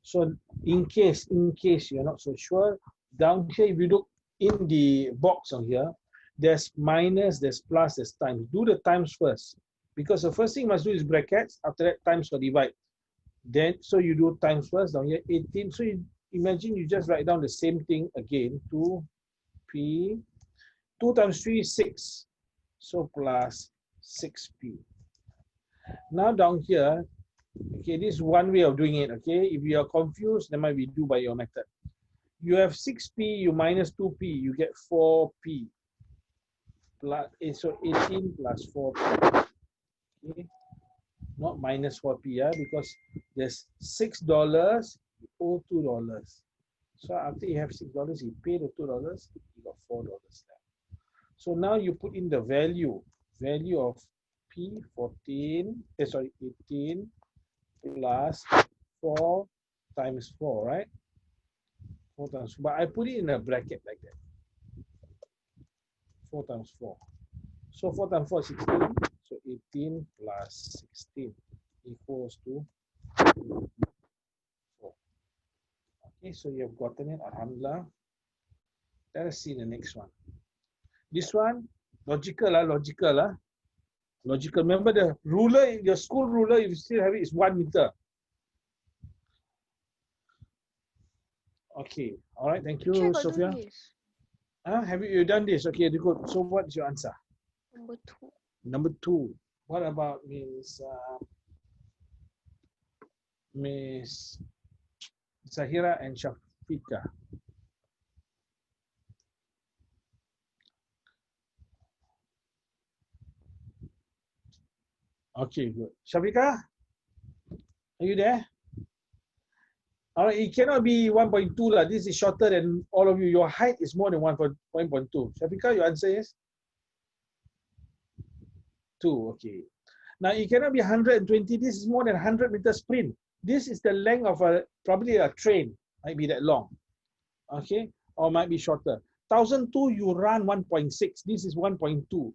So in case you're not so sure, down here, if you look in the box on here, there's minus, there's plus, there's times. Do the times first. Because the first thing you must do is brackets, after that times or divide. Then, so you do times first, down here 18. So you imagine you just write down the same thing again, 2p, 2 times 3 is 6. So plus 6p. Now down here, okay, this is one way of doing it, okay? If you are confused, then might be do by your method. You have 6p, you minus 2p, you get 4p. Plus, so 18 plus 4p. Okay? Not minus 4p, yeah, because there's $6, you owe $2. So after you have $6, you pay the $2, you got $4 left. So now you put in the value of p 14, 18 plus 4 times 4, right? 4 times 4, but I put it in a bracket like that. 4 times 4. So 4 times 4 is 16. So 18 plus 16 equals to 4. Okay, so you have gotten it, alhamdulillah. Let us see the next one. This one, logical. Logical. Remember the ruler, your school ruler, if you still have it, is 1 meter. Okay, all right, thank you, Sophia. Have you done this? Okay, good. So what's your answer? Number 2. Number 2. What about Miss Zahira and Shafika? Okay, good. Shafika, are you there? All right, it cannot be 1.2 lah. This is shorter than all of you. Your height is more than 1.2. Shafika, your answer is 2. Okay. Now it cannot be 120. This is more than 100-meter sprint. This is the length of probably a train. Might be that long. Okay, or might be shorter. 1,002 you run 1.6. This is 1.2.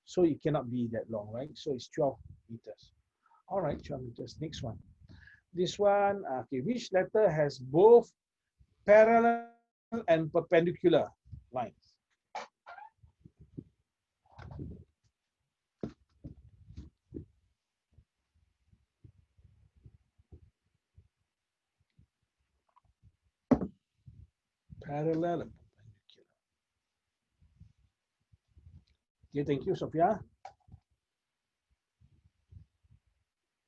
So it cannot be that long, right? So it's 12 meters. All right, 12 meters. Next one. This one, okay, which letter has both parallel and perpendicular lines? Parallel and perpendicular. Okay, thank you, Sophia.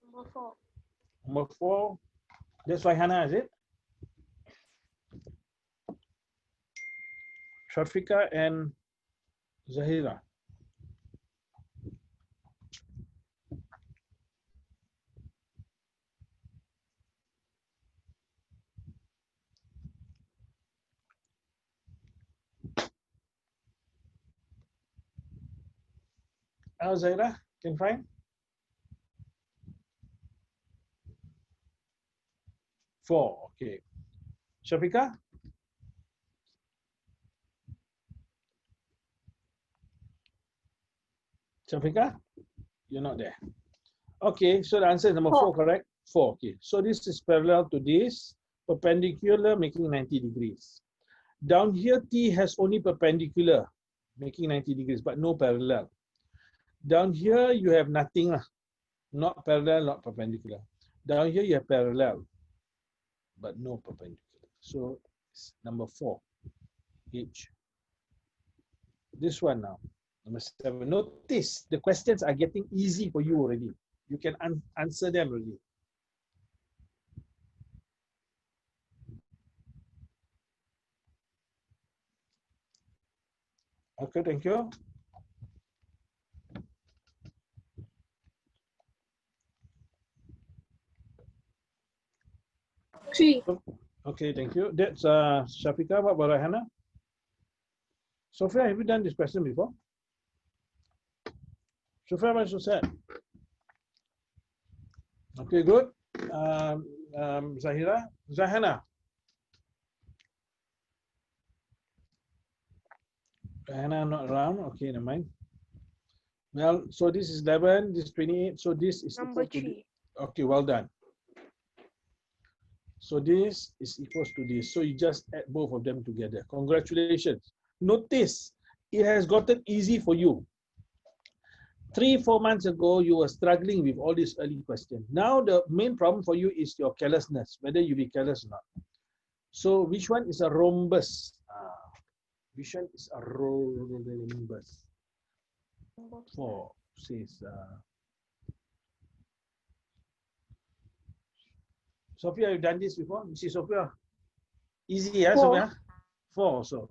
Number 4. Number 4. That's why Hannah, is it? Shafika and Zahira. Zahira, can you find? 4, okay. Shafika? Shafika? You're not there. Okay, so the answer is number 4, correct? 4, okay. So this is parallel to this, perpendicular, making 90 degrees. Down here, T has only perpendicular, making 90 degrees, but no parallel. Down here, you have nothing, not parallel, not perpendicular. Down here, you have parallel, but no perpendicular. So it's number 4, H. This one now, number 7. Notice the questions are getting easy for you already. You can answer them already. Okay, thank you. Three. Okay, thank you. That's Shafika. What about Hannah? Sophia, have you done this question before? Sophia, what's your set? Okay, good. Zahira, Zahana. Hannah not around. Okay, never mind. Well, so this is 11, this is 28. So this is Number 3. Okay, well done. So this is equals to this. So you just add both of them together. Congratulations. Notice it has gotten easy for you. 3-4 months ago, you were struggling with all these early questions. Now the main problem for you is your carelessness, whether you be careless or not. So which one is a rhombus? Which one is a rhombus? Number 4 says. Sophia, you've done this before? You see, Sophia? Easy, yeah, 4. Sophia? 4 also.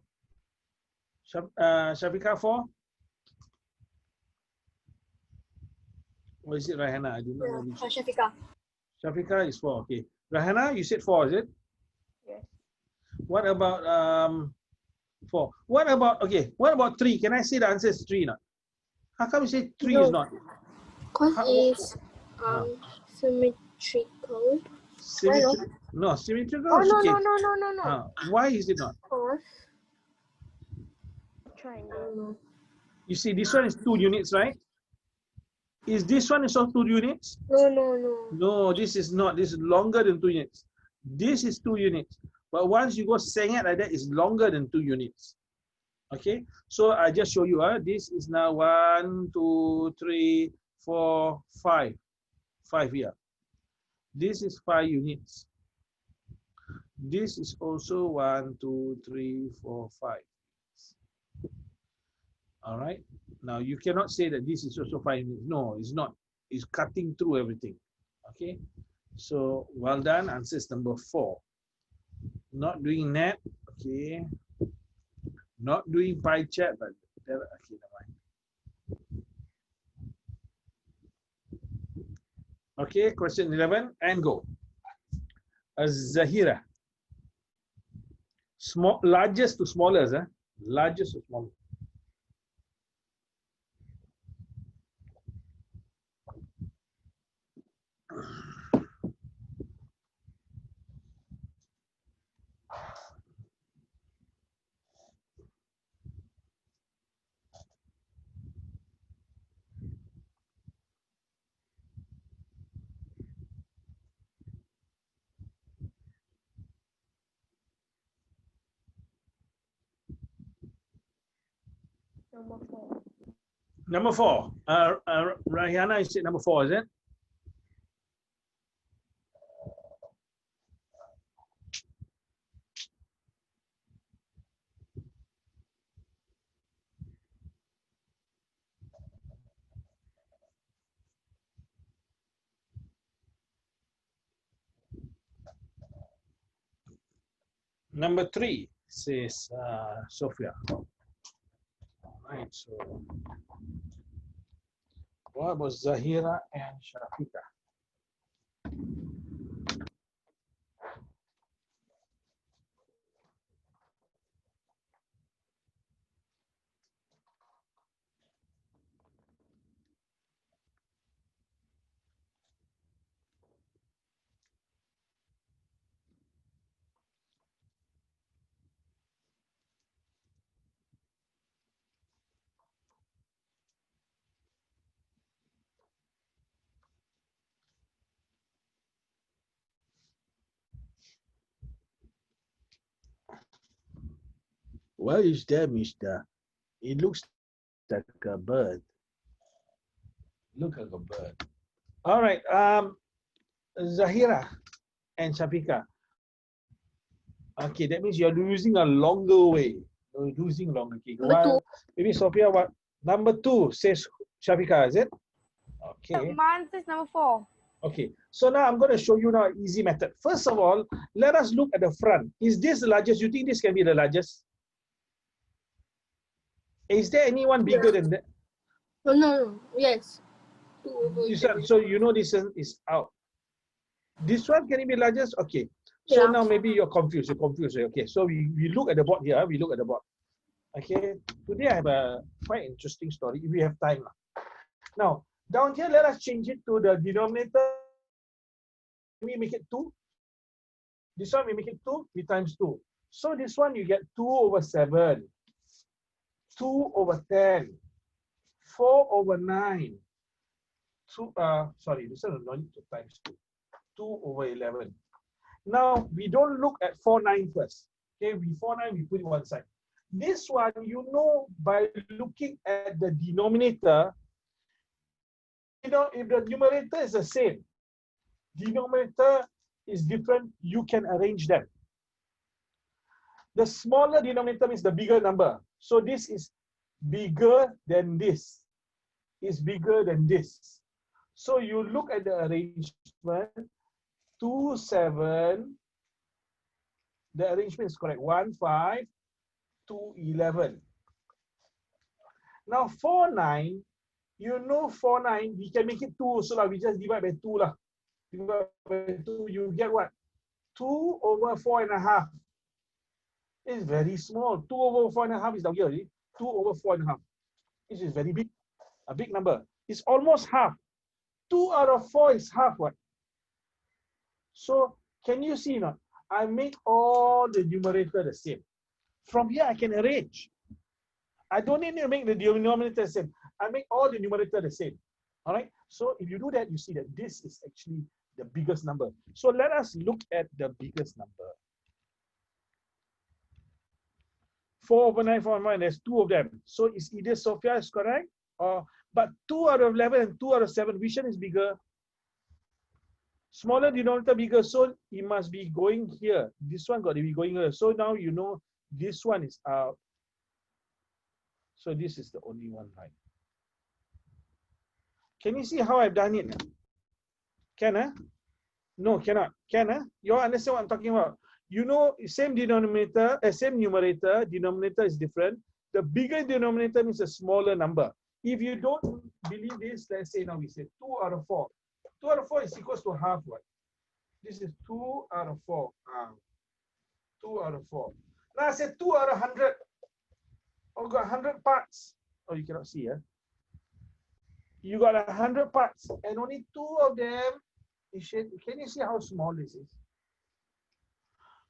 Shafika, 4? Or is it Rahana? I do not know which. Shafika. Shafika is 4, okay. Rahana, you said 4, is it? Yes. What about 4? What about 3? Can I say the answer is 3 not? How come you say 3 is not? Because it's Huh. symmetrical. Symmetrical? No, symmetrical Oh, is no, okay. no, no, no, no, no. Why is it not? Because triangle. You see, this one is 2 units, right? Is this one also 2 units? No, no, no. No, this is not. This is longer than 2 units. This is 2 units. But once you go saying it like that, it's longer than 2 units. Okay, so I just show you. This is now 1, 2, 3, 4, 5. 5 here. This is 5 units. This is also 1, 2, 3, 4, 5. All right. Now you cannot say that this is also 5 units. No, it's not. It's cutting through everything. Okay. So well done. Answer is number 4. Not doing net. Okay. Not doing pie chart, but okay, never mind. Okay, question 11 and go. Zahira. Small, largest to smallest, largest to smallest. Number 4. Number 4. Rahiana, you said number 4, is it? Number 3 says Sophia. All right, so what about Zahira and Shafika? What is that, mister? It looks like a bird. Look like a bird. All right, Zahira and Shafika. Okay, that means you're losing a longer way. You're losing longer. Okay, Number 2. Maybe Sophia, what? Number 2 says Shafika, is it? Okay. Mine is number 4. Okay. So now I'm going to show you now an easy method. First of all, let us look at the front. Is this the largest? You think this can be the largest? Is there anyone bigger than that? No, no, no. Yes. 2 over This 7. one, so you know this one is out. This one can it be largest? Okay. So Yeah. now maybe you're confused. You're confused. Okay. So we look at the board here. We look at the board. Okay. Today I have a quite interesting story. If we have time. Now down here, let us change it to the denominator. We make it 2. This one we make it 2. We times 2. So this one you get 2 over 7. 2 over 10. 4 over 9. 2. Sorry, this one is not to times 2. 2 over 11. Now, we don't look at 49 first. Okay, we 49, we put it one side. This one, you know, by looking at the denominator, if the numerator is the same, denominator is different, you can arrange them. The smaller denominator means the bigger number. So this is bigger than this. Is bigger than this. So you look at the arrangement, 2, 7. The arrangement is correct. 1, 5, 2, 11. Now 4, 9. You know 4, 9. We can make it 2 so we just divide by 2 lah. Divide by 2. You get what? 2 over 4.5. It's very small. 2 over 4.5 is down here. 2 over 4.5. This is very big. A big number. It's almost half. 2 out of 4 is half what? So can you see now? I make all the numerator the same. From here I can arrange. I don't need to make the denominator the same. I make all the numerator the same. All right. So if you do that, you see that this is actually the biggest number. So let us look at the biggest number. 4 over 9, 4 over 9, there's 2 of them. So it's either Sophia is correct, or but 2 out of 11 and 2 out of 7, which one is bigger? Smaller denominator bigger, so it must be going here. This one got to be going here. So now you know this one is out. So this is the only one, right? Can you see how I've done it? Can I? No, cannot. Can I? You all understand what I'm talking about? You know, same denominator, same numerator, denominator is different. The bigger denominator means a smaller number. If you don't believe this, let's say now we say 2 out of 4. 2 out of 4 is equals to half what? This is 2 out of 4. 2 out of 4. Now I said 2 out of 100. Oh, got 100 parts. Oh, you cannot see, eh? You got 100 parts, and only 2 of them is shaped. Can you see how small this is?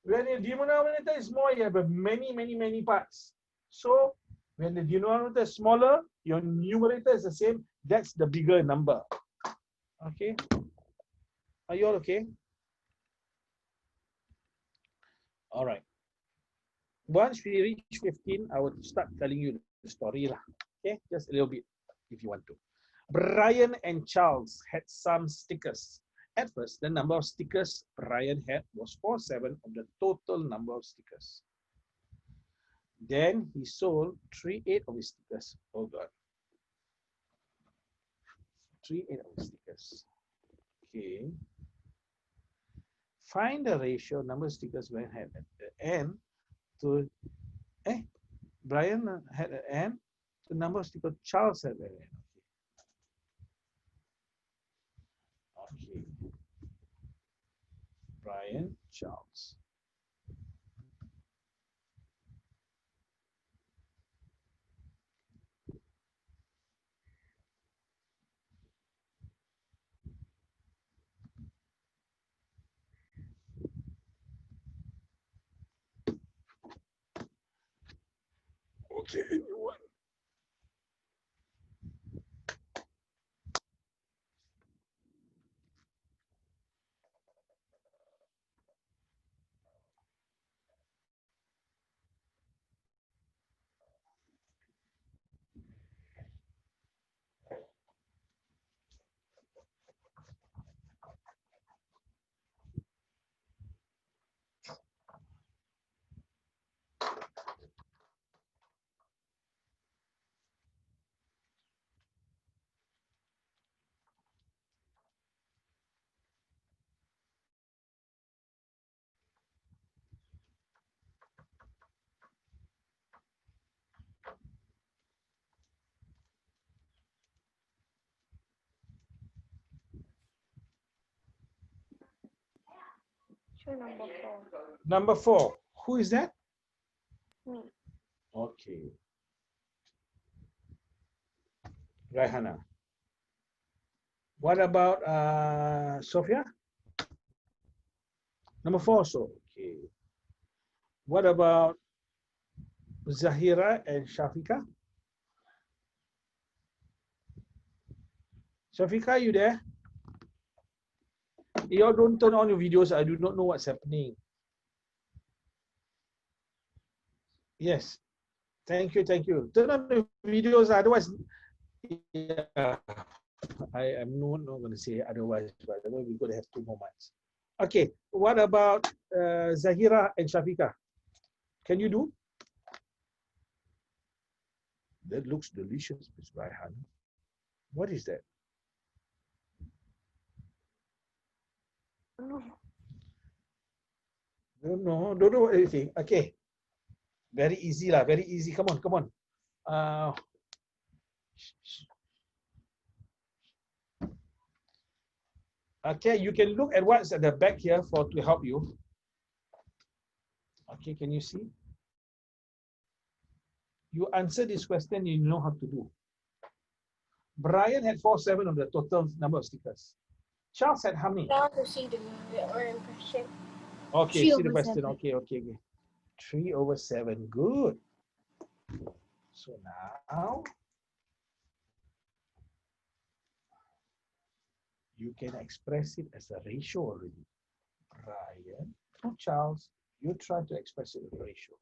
When the denominator is small, you have many parts. So when the denominator is smaller, your numerator is the same. That's the bigger number. Okay? Are you all okay? All right. Once we reach 15, I will start telling you the story lah. Okay? Just a little bit if you want to. Brian and Charles had some stickers. At first, the number of stickers Brian had was 47 of the total number of stickers. Then he sold 38 of his stickers. Oh God. 38 of his stickers. Okay. Find the ratio number of stickers Brian had at the end to Brian had at the end to the number of stickers Charles had at the end. Okay. Brian, Charles. Okay, anyone? Show number 4. Number 4. Who is that? Me. Okay. Raihana. What about Sophia? Number 4 also. Okay. What about Zahira and Shafika? Shafika, you there? You all don't turn on your videos. I do not know what's happening. Yes. Thank you. Thank you. Turn on the videos. Otherwise, yeah, I am not going to say otherwise, but otherwise we're going to have 2 more months. Okay. What about Zahira and Shafika? Can you do? That looks delicious, Miss Raihan. What is that? No. Don't know anything. Okay. Very easy lah, very easy. Come on, come on. Okay, you can look at what's at the back here for to help you. Okay, can you see? You answer this question, you know how to do. Brian had 47 of the total number of stickers. Charles had how many? I want to see the impression. Okay, see the question. 7. Okay. 3/7. Good. So now you can express it as a ratio already. Brian to Charles, you try to express it as a ratio.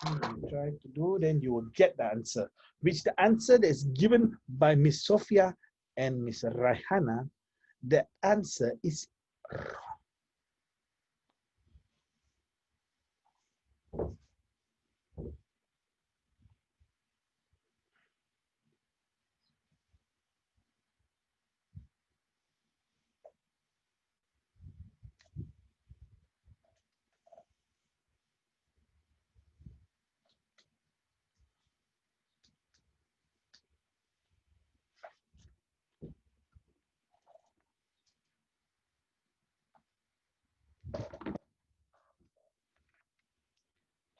You try to do, then you will get the answer. Which the answer that is given by Miss Sophia and Miss Raihana, the answer is wrong.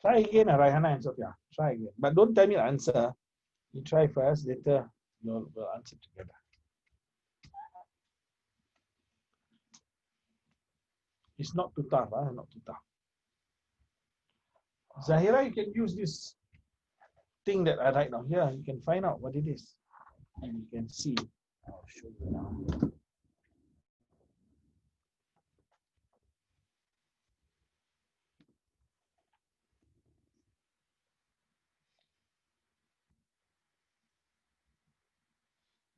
Try again, Raihana and Sophia. Try again. But don't tell me the answer. You try first, later we'll answer together. It's not too tough, not too tough. Zahira, you can use this thing that I write down here. You can find out what it is. And you can see. I'll show you now.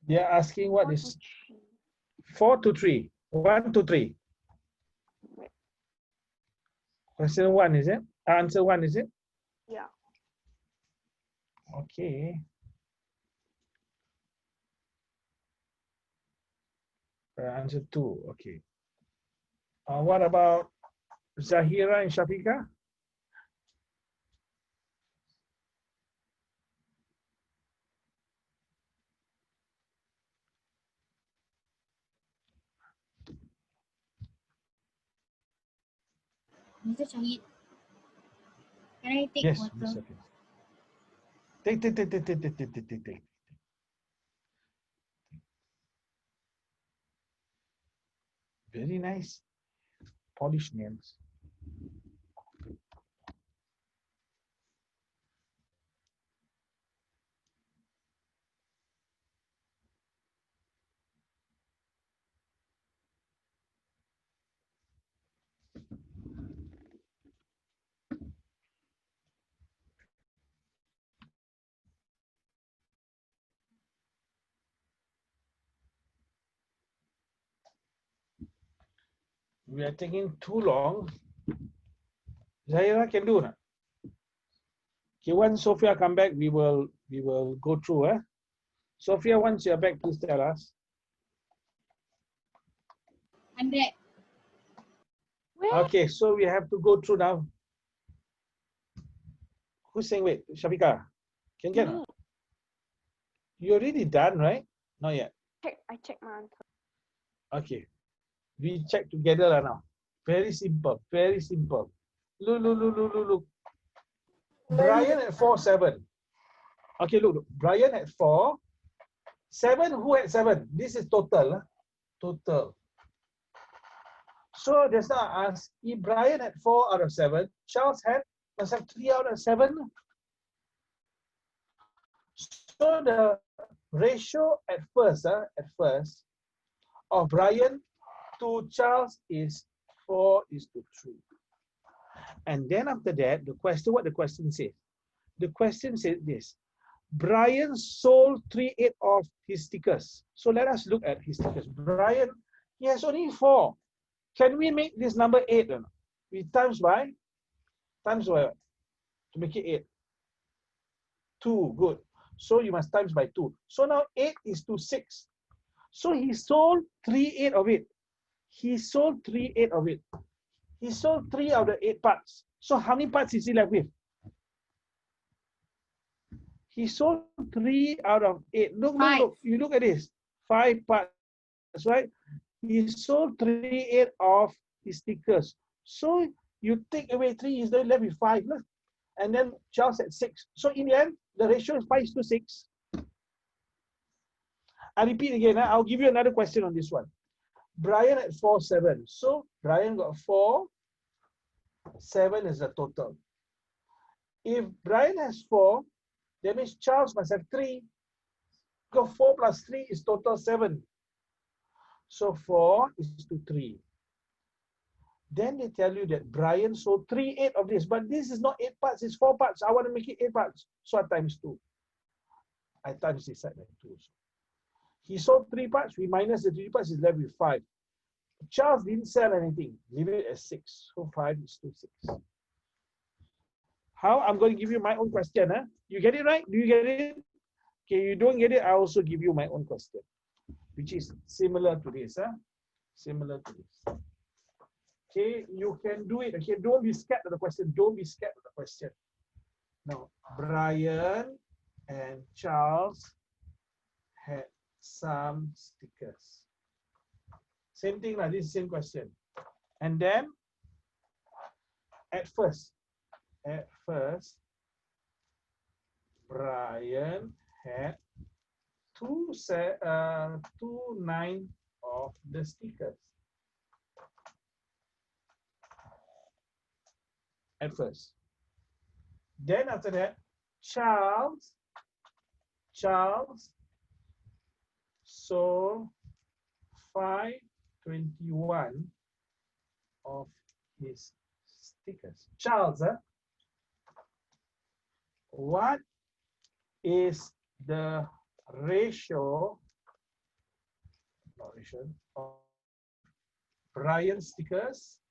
They are asking what is 4 to 3. 1 to 3. Question 1, is it? Answer 1, is it? Yeah. Okay. Answer 2, okay. What about Zahira and Shafika? Mr. Shaheed, can I take Yes, water? Take. Very nice. Polished nails. We are taking too long. Zahira can do that. Okay, once Sophia come back, we will go through. Sophia, once you're back, please tell us. I'm back. Okay, so we have to go through now. Who's saying wait? Shafika, can get it? You already done, right? Not yet. I checked my answer. Okay, we check together now. Very simple, very simple. Look. Brian at 4/7. Okay, look. Brian at 4. 7, who had 7? This is total. Total. So just now I asked, if Brian had 4 out of 7, Charles had must have 3 out of 7. So the ratio at first, of Brian to Charles is 4:3. And then after that, the question, what the question says? The question says this: Brian sold 3/8 of his stickers. So let us look at his stickers. Brian, he has only 4. Can we make this number 8 or not? We times by to make it 8. 2, good. So you must times by 2. So now 8 is to 6. So he sold 3/8 of it. He sold 3/8 of it. He sold 3 out of the 8 parts. So how many parts is he left with? He sold 3 out of 8. Look. You look at this. 5 parts, right? He sold 3/8 of his stickers. So you take away 3, he's left with 5. And then Charles at 6. So in the end, the ratio is 5:6. I repeat again. I'll give you another question on this one. Brian at 4/7. So Brian got 4. 7 is the total. If Brian has 4, that means Charles must have 3. Because 4 plus 3 is total 7. So 4:3. Then they tell you that Brian sold 3/8 of this, but this is not 8 parts, it's 4 parts. I want to make it 8 parts. So I times 2. I times this side like 2. He sold 3 parts, we minus the 3 parts, is left with 5. Charles didn't sell anything. Leave it as 6. So 5:6. How? I'm going to give you my own question. Huh? You get it right? Do you get it? Okay, you don't get it, I also give you my own question, which is similar to this. Huh? Similar to this. Okay, you can do it. Okay, don't be scared of the question. Don't be scared of the question. Now, Brian and Charles had some stickers. Same thing like this, same question. And then, at first, Brian had 2/9 of the stickers. At first. Then after that, Charles sold 5/21 of his stickers. Charles, what is the ratio of Brian's stickers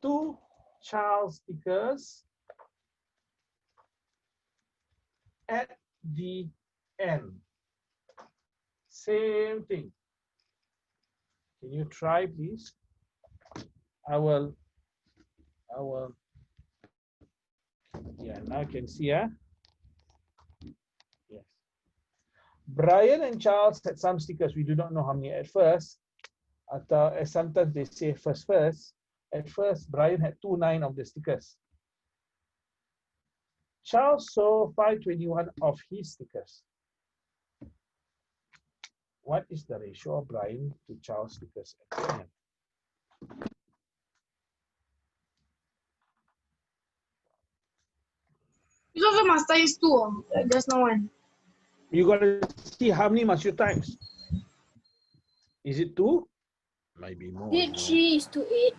to Charles stickers at the end? Same thing. Can you try, please? I will. Yeah, now you can see, Yes. Brian and Charles had some stickers. We do not know how many at first. Sometimes they say first. At first, Brian had 2/9 of the stickers. Charles sold 5/21 of his stickers. What is the ratio of Brian to Charles stickers at the end? You also must times 2. There's no one. You got to see how many must you times. Is it 2? Maybe more. 3:8.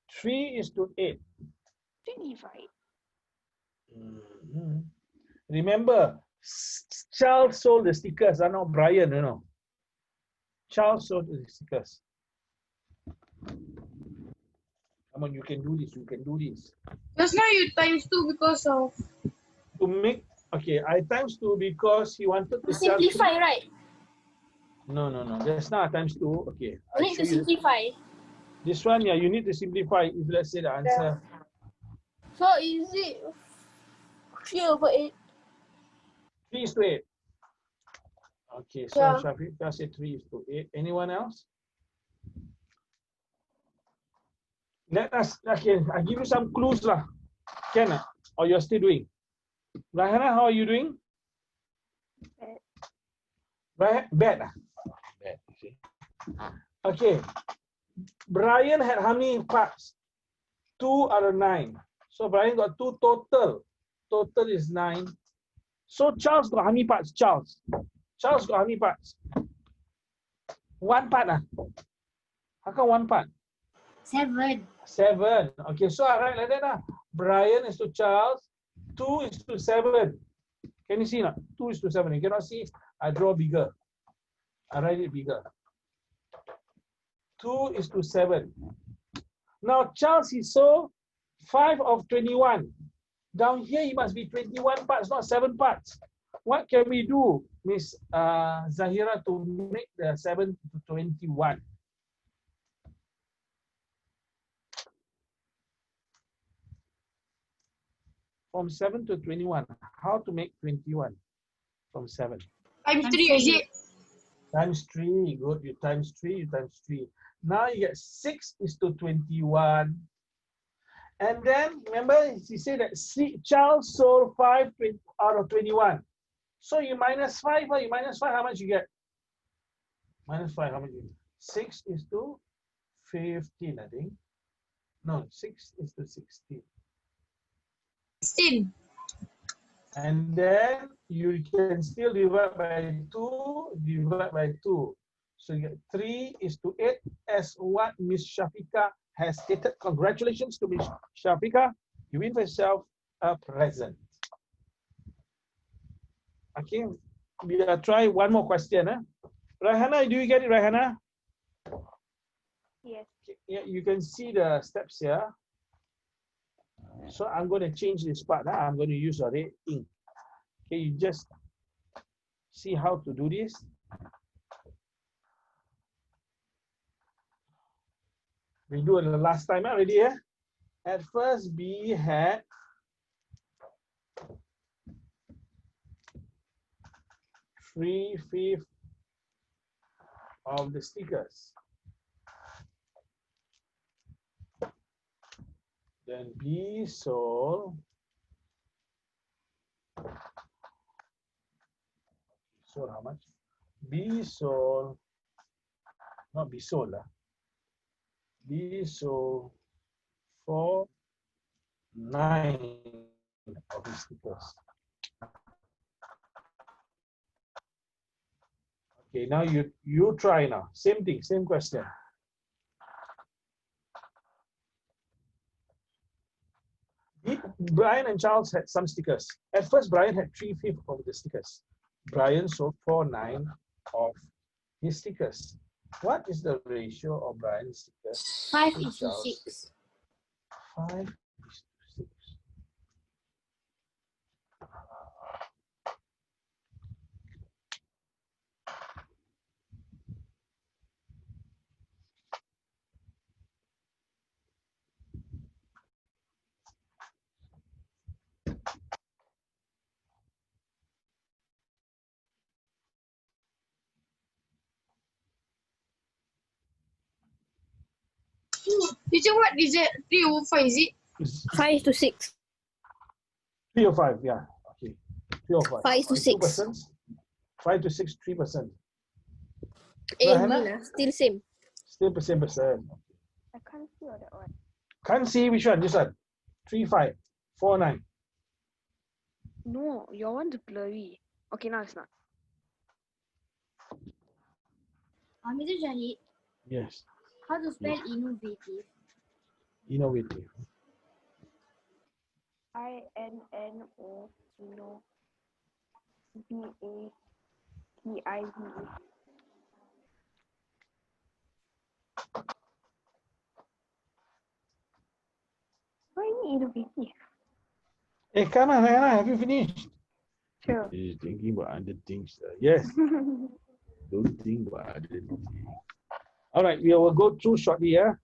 3:8. 25. Remember, Charles sold the stickers, not Brian, you know. Charles sold the stickers. Come on, you can do this. You can do this. Just now you times 2 because of. To make, okay, I times 2 because he wanted to simplify, right? No. That's not times 2. Okay. You need to simplify. This one, yeah, you need to simplify if let's say the answer. So is it 3/8? 3:8. Okay, so Yeah. Shafiq say 3:8. Anyone else? Let us, okay, I give you some clues lah. Can I? Or you're still doing? Rahana, how are you doing? Bad. Bad. Okay. Brian had how many parts? 2 out of 9. So Brian got 2 total. Total is 9. So Charles got how many parts? Charles got how many parts? One part. How come one part? 7. 7. Okay, so I write like that. Brian is to Charles. 2 is to 7. Can you see now? 2 is to 7. You cannot see. I draw bigger. I write it bigger. 2 is to 7. Now Charles is so 5 of 21. Down here he must be 21 parts, not 7 parts. What can we do, Miss Zahira, to make the 7 to 21? From 7 to 21, how to make 21 from 7? Times 3, is it? Times 3, good. You times 3, you times 3. Now you get 6 is to 21. And then, remember, he said that Charles sold 5 out of 21. So you minus 5, you minus 5, how much you get? Minus 5, how much you get? 6 is to 15, I think. No, 6 is to 16. 16. And then you can still divide by 2, divide by 2. So you get 3 is to 8 as what Miss Shafika has stated. Congratulations to Miss Shafika. You win for yourself a present. Okay, we'll try one more question. Rahana, do you get it, Rahana? Yes. Yeah, you can see the steps here. So I'm going to change this part. I'm going to use a red ink. Okay, you just see how to do this. We do it the last time already. Yeah? At first, B had 3/5 of the stickers. Then B sold how much? B sold, not B sold. B sold 9 of the stickers. Okay, now you try now. Same thing, same question. Brian and Charles had some stickers. At first, Brian had 3/5 of the stickers. Brian sold 4/9 of his stickers. What is the ratio of Brian's stickers? 5 is to 6. 5 is to 6. Teacher, what is it? 3 over 5, is it? 5 to 6. 3 or 5, yeah. Okay. 3 or 5. 5 to 6. 2%. 5 to 6, 3%. Still same. Still the same percent. I can't see all that one. Can't see which one, this one. 3/5, 4/9. No, your one's blurry. Okay, now it's not. Mr. Shaheed, Yes, how to spell innovative? innovative. INNO, BATIV. Why innovative? Hey, come on, Hannah, have you finished? Sure. He's thinking about other things. Yes, don't think about other things. All right, we will go through shortly. Yeah,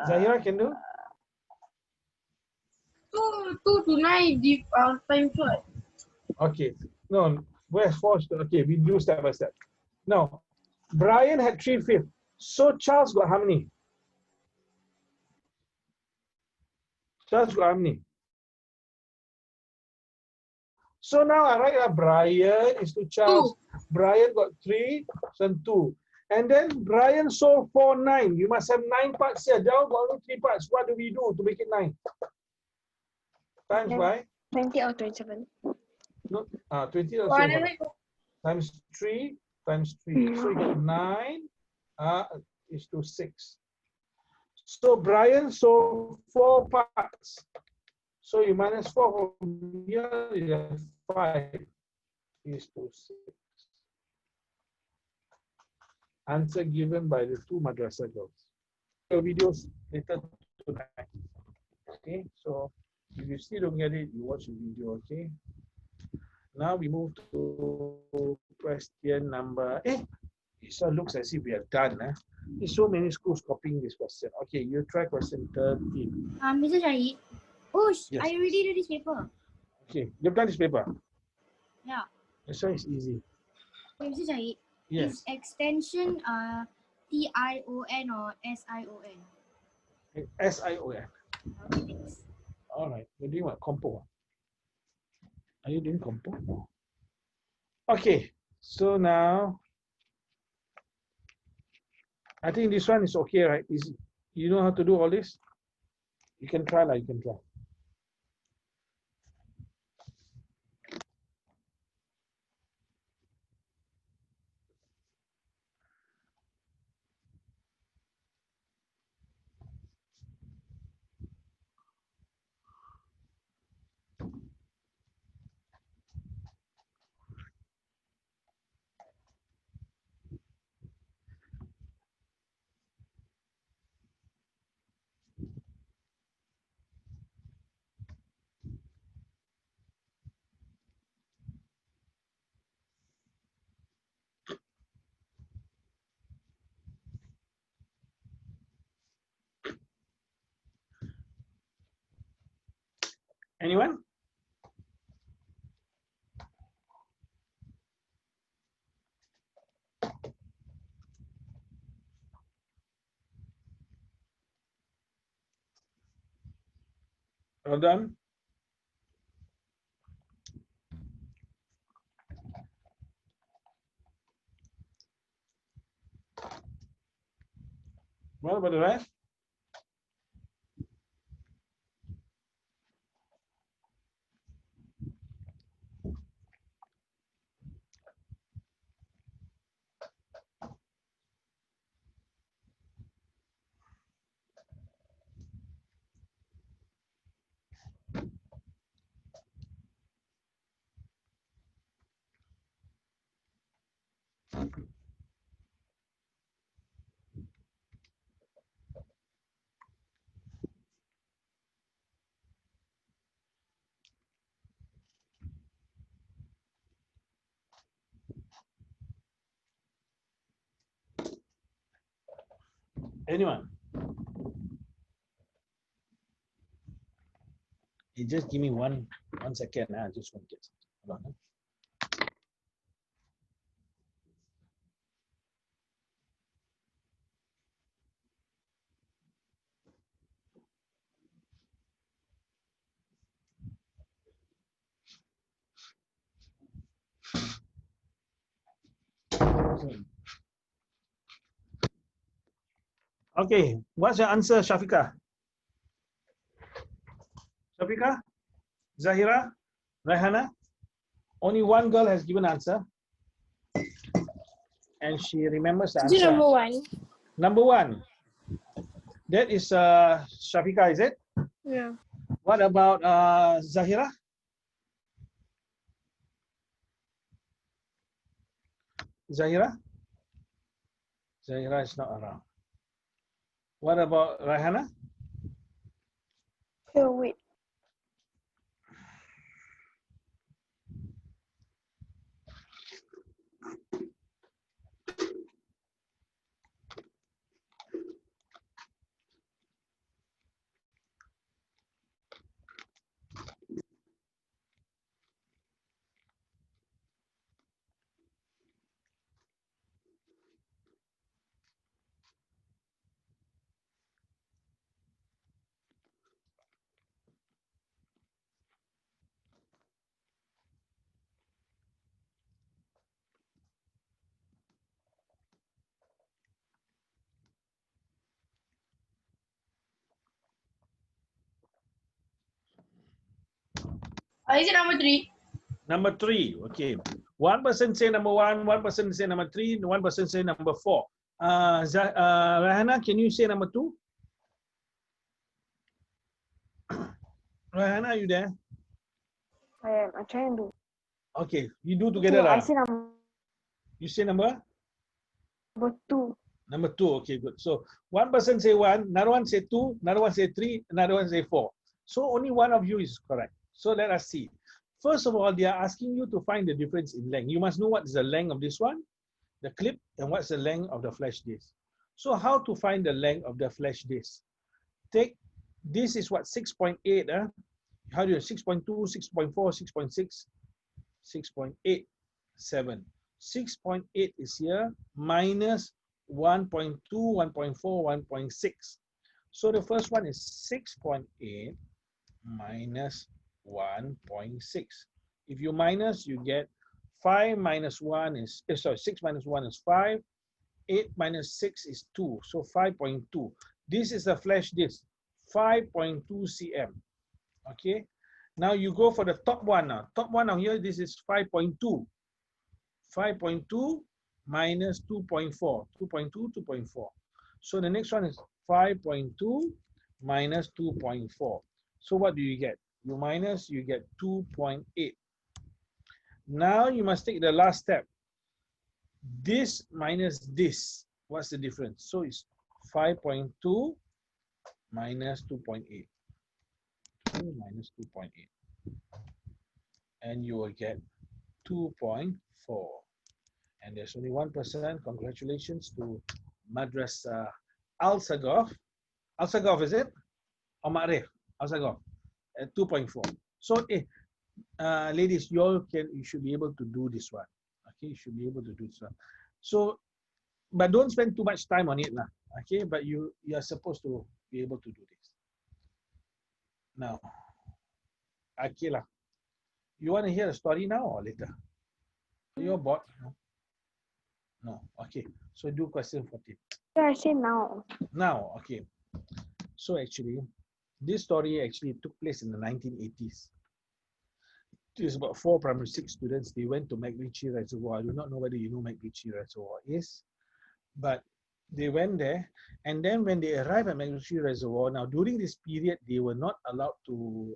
Zahira can do. 2 to 9 times what? Okay, no, where's 4? Okay, we do step by step. Now, Brian had 3/5. So Charles got how many? Charles got how many? So now I write Brian is to Charles. 2. Brian got 3, and 2. And then Brian sold 4/9. You must have 9 parts here. Down got only 3 parts. What do we do to make it 9? Times by 20 or 27. no 20 or so. Times 3 times 3. So you got 9 is to 6. So Brian sold 4 parts. So you minus 4 from here, you have 5 is to 6. Answer given by the 2 madrasah girls. Your videos later tonight. Okay, so if you still don't get it, you watch the video, okay? Now we move to question number, it looks as if we are done. There's so many schools copying this question. Okay, you try question 13. Mr. Shaheed. Oh, Yes. I already did this paper. Okay, you've done this paper. Yeah. That's why it's easy. Okay, Mr. Shaheed. Yes. Is extension TION or SION? SION. Okay, thanks. All right, you're doing what? Compo. Are you doing compo? Okay, so now I think this one is okay, right? Is you know how to do all this? You can try, you can try. Anyone? Well done. What about the rest? Anyone? You just give me one second. I just want to get something. Hold on. Okay, what's your answer, Shafika? Shafika? Zahira? Rahana? Only one girl has given answer. And she remembers the answer. Number 1. Number 1. That is Shafika, is it? Yeah. What about Zahira? Zahira? Zahira is not around. What about Rahana? Oh, wait. Is it number 3? Number 3, okay. One person say number 1, one person say number 3, one person say number 4. Rahana, can you say number 2? Rahana, are you there? I'm trying to do. Okay, you do together I lah. say You say number? number 2. Number 2, okay, good. So one person say 1, another one say 2, another one say 3, another one say 4. So only one of you is correct. So let us see. First of all, they are asking you to find the difference in length. You must know what is the length of this one, the clip, and what's the length of the flash disk. So how to find the length of the flash disk? Take, this is what, 6.8, how do you, 6.2, 6.4, 6.6, 6.87. 6.8 is here, minus 1.2, 1.4, 1.6. So the first one is 6.8 minus 1.6. If you minus, you get 5 minus 1 is, 6 minus 1 is 5. 8 minus 6 is 2. So 5.2. This is the flash disk, 5.2 cm. Okay. Now you go for the top one now. Top one now here, this is 5.2. 5.2 minus 2.4. 2.2, 2.4. So the next one is 5.2 minus 2.4. So what do you get? You minus, you get 2.8. Now you must take the last step. This minus this, what's the difference? So it's 5.2 minus 2.8. 2 minus 2.8. And you will get 2.4. And there's only 1%. Congratulations to Madrasah Al-Sagaf. Al-Sagaf, is it? Or Ma'rif? Al-Sagaf. 2.4. So, ladies, you should be able to do this one. Okay, you should be able to do this one. So, but don't spend too much time on it lah. Okay, but you are supposed to be able to do this. Now, okay lah. You want to hear a story now or later? You're bored? No. Okay. So do question 14. I say now. Now, okay. So actually, this story actually took place in the 1980s. There's about 4 primary 6 students. They went to McRitchie Reservoir. I do not know whether you know McRitchie Reservoir is, but they went there. And then when they arrived at McRitchie Reservoir, now during this period, they were not allowed to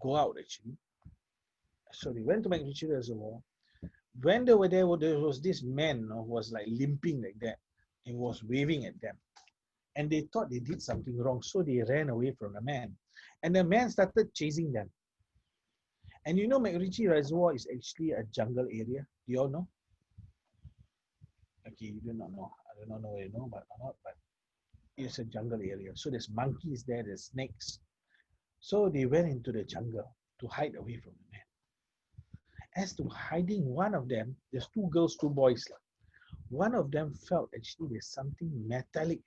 go out actually. So they went to McRitchie Reservoir. When they were there was this man who was like limping like that. He was waving at them. And they thought they did something wrong. So they ran away from the man. And the man started chasing them. And you know McRitchie Reservoir is actually a jungle area. Do you all know? Okay, you do not know. I do not know whether you know but not, but it's a jungle area. So there's monkeys there, there's snakes. So they went into the jungle to hide away from the man. As to hiding, one of them, there's 2 girls, 2 boys. One of them felt actually there's something metallic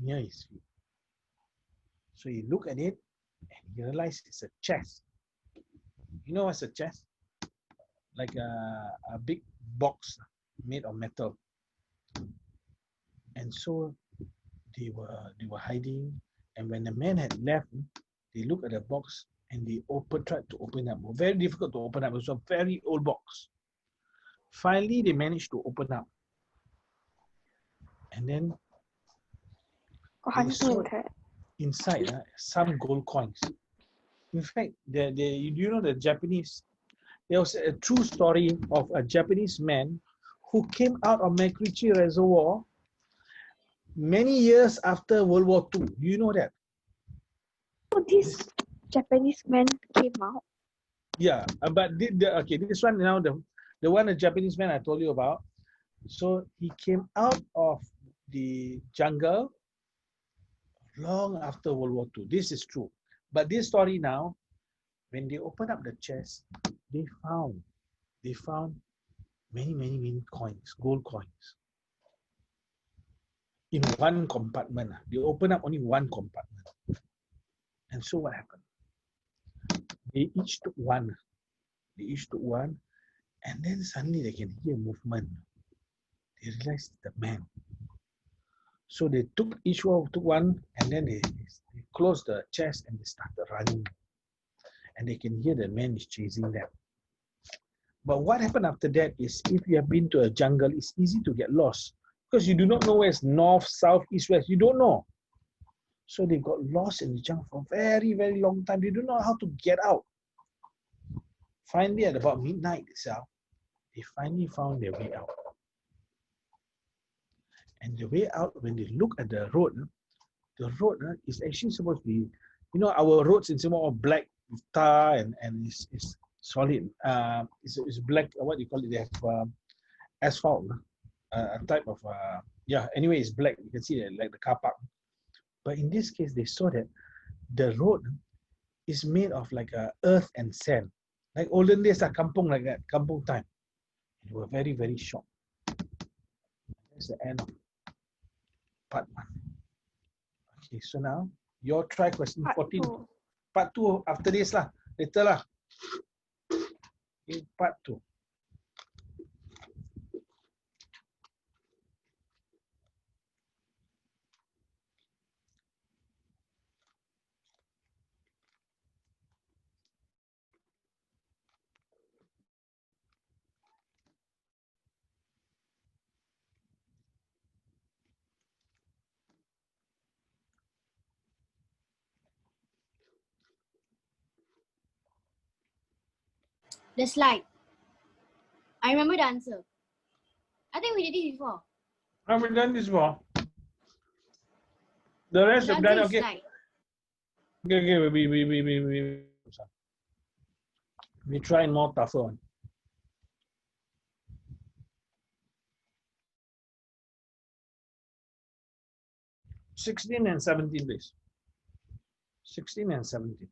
near his feet. So he looked at it and he realized it's a chest. You know what's a chest? Like a big box made of metal. And so they were hiding. And when the man had left, they looked at the box and they tried to open up. Very difficult to open up. It was a very old box. Finally, they managed to open up. And then they saw inside some gold coins. In fact, you know the Japanese, there was a true story of a Japanese man who came out of McRitchie Reservoir many years after World War II. Do you know that? So this Japanese man came out? Yeah, but okay, this one now, the one, the Japanese man I told you about. So he came out of the jungle long after World War II. This is true. But this story now, when they opened up the chest, they found many coins, gold coins. In one compartment. They opened up only one compartment. And so what happened? They each took one. And then suddenly they can hear movement. They realized the man. So they took each one, took one, and then they closed the chest and they started running. And they can hear the man is chasing them. But what happened after that is if you have been to a jungle, it's easy to get lost because you do not know where's north, south, east, west. You don't know. So they got lost in the jungle for a very, very long time. They don't know how to get out. Finally, at about midnight itself, they finally found their way out. And the way out, when they look at the road is actually supposed to be, you know, our roads in Singapore are black with tar and it's solid. It's black, what do you call it? They have asphalt, a type of, yeah, anyway, it's black. You can see it like the car park. But in this case, they saw that the road is made of like earth and sand. Like olden days, kampung like that, kampung time. They were very, very shocked. That's the end of part 1. Okay, so now your try question 14. Part 2 after this lah, later lah. Okay, part 2. The slide. I remember the answer. I think we did it before. Have we done this before? The rest The have answer done, is okay. slide. Okay, we try more tougher one. 16 and 17, please. 16 and 17.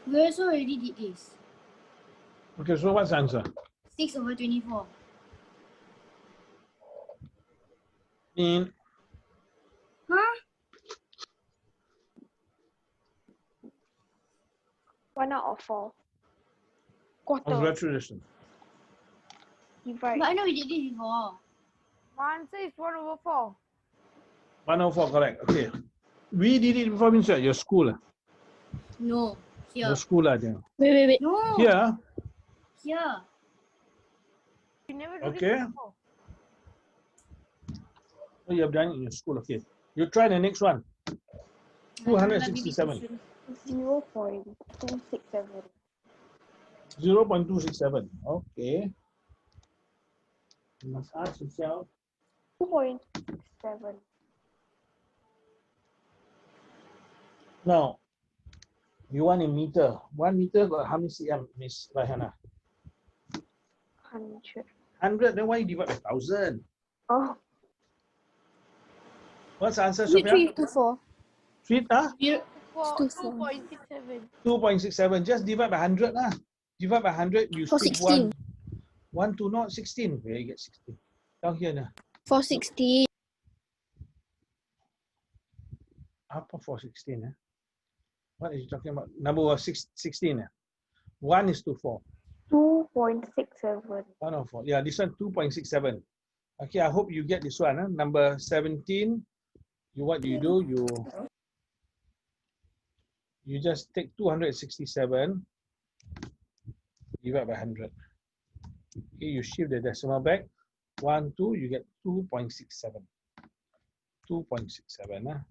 We also already did this. Okay, so what's the answer? 6/24. In Huh? 1 out of 4. Quarter. congratulations. Divide. But I know we did this before. My answer is 1/4. 104, correct. Okay. We did it before, means at your school. No. Here. Your school, I think. Wait. No. Here. Here. You never do Okay. this before. Oh, you have done it in your school. Okay. You try the next one. 267. 0.267. 0.267. Okay. You must ask yourself. 2.67. Now, you want in meter. 1 meter got how many cm, Miss Rahana? 100. 100. Then why you divide by 1,000? Oh, What's the answer, Sophia? 3/4. 3, huh? 2.67. 2.67. Just divide by 100 lah. Divide by 100, you For skip 16. 1 to not 16. Where you get 16? Down here now. For 16. Apa for 16? What are you talking about? Number was 16. 1 is to 4. 2.67. 104. Yeah, this one 2.67. Okay, I hope you get this one. Number 17. What do? You just take 267 divide by 100. Okay, you shift the decimal back. 1, 2, you get 2.67. 2.67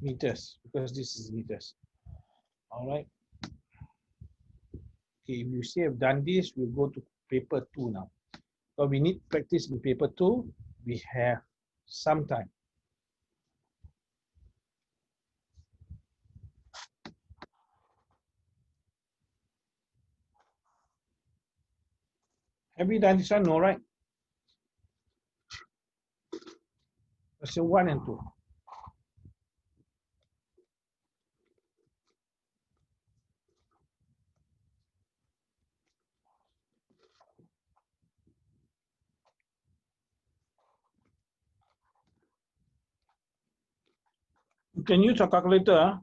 meters, because this is meters. All right. Okay, if you say I've done this, we'll go to paper 2 now. So we need practice in paper 2. We have some time. Have we done this one? No, right? Let's say 1 and 2. You can use a calculator.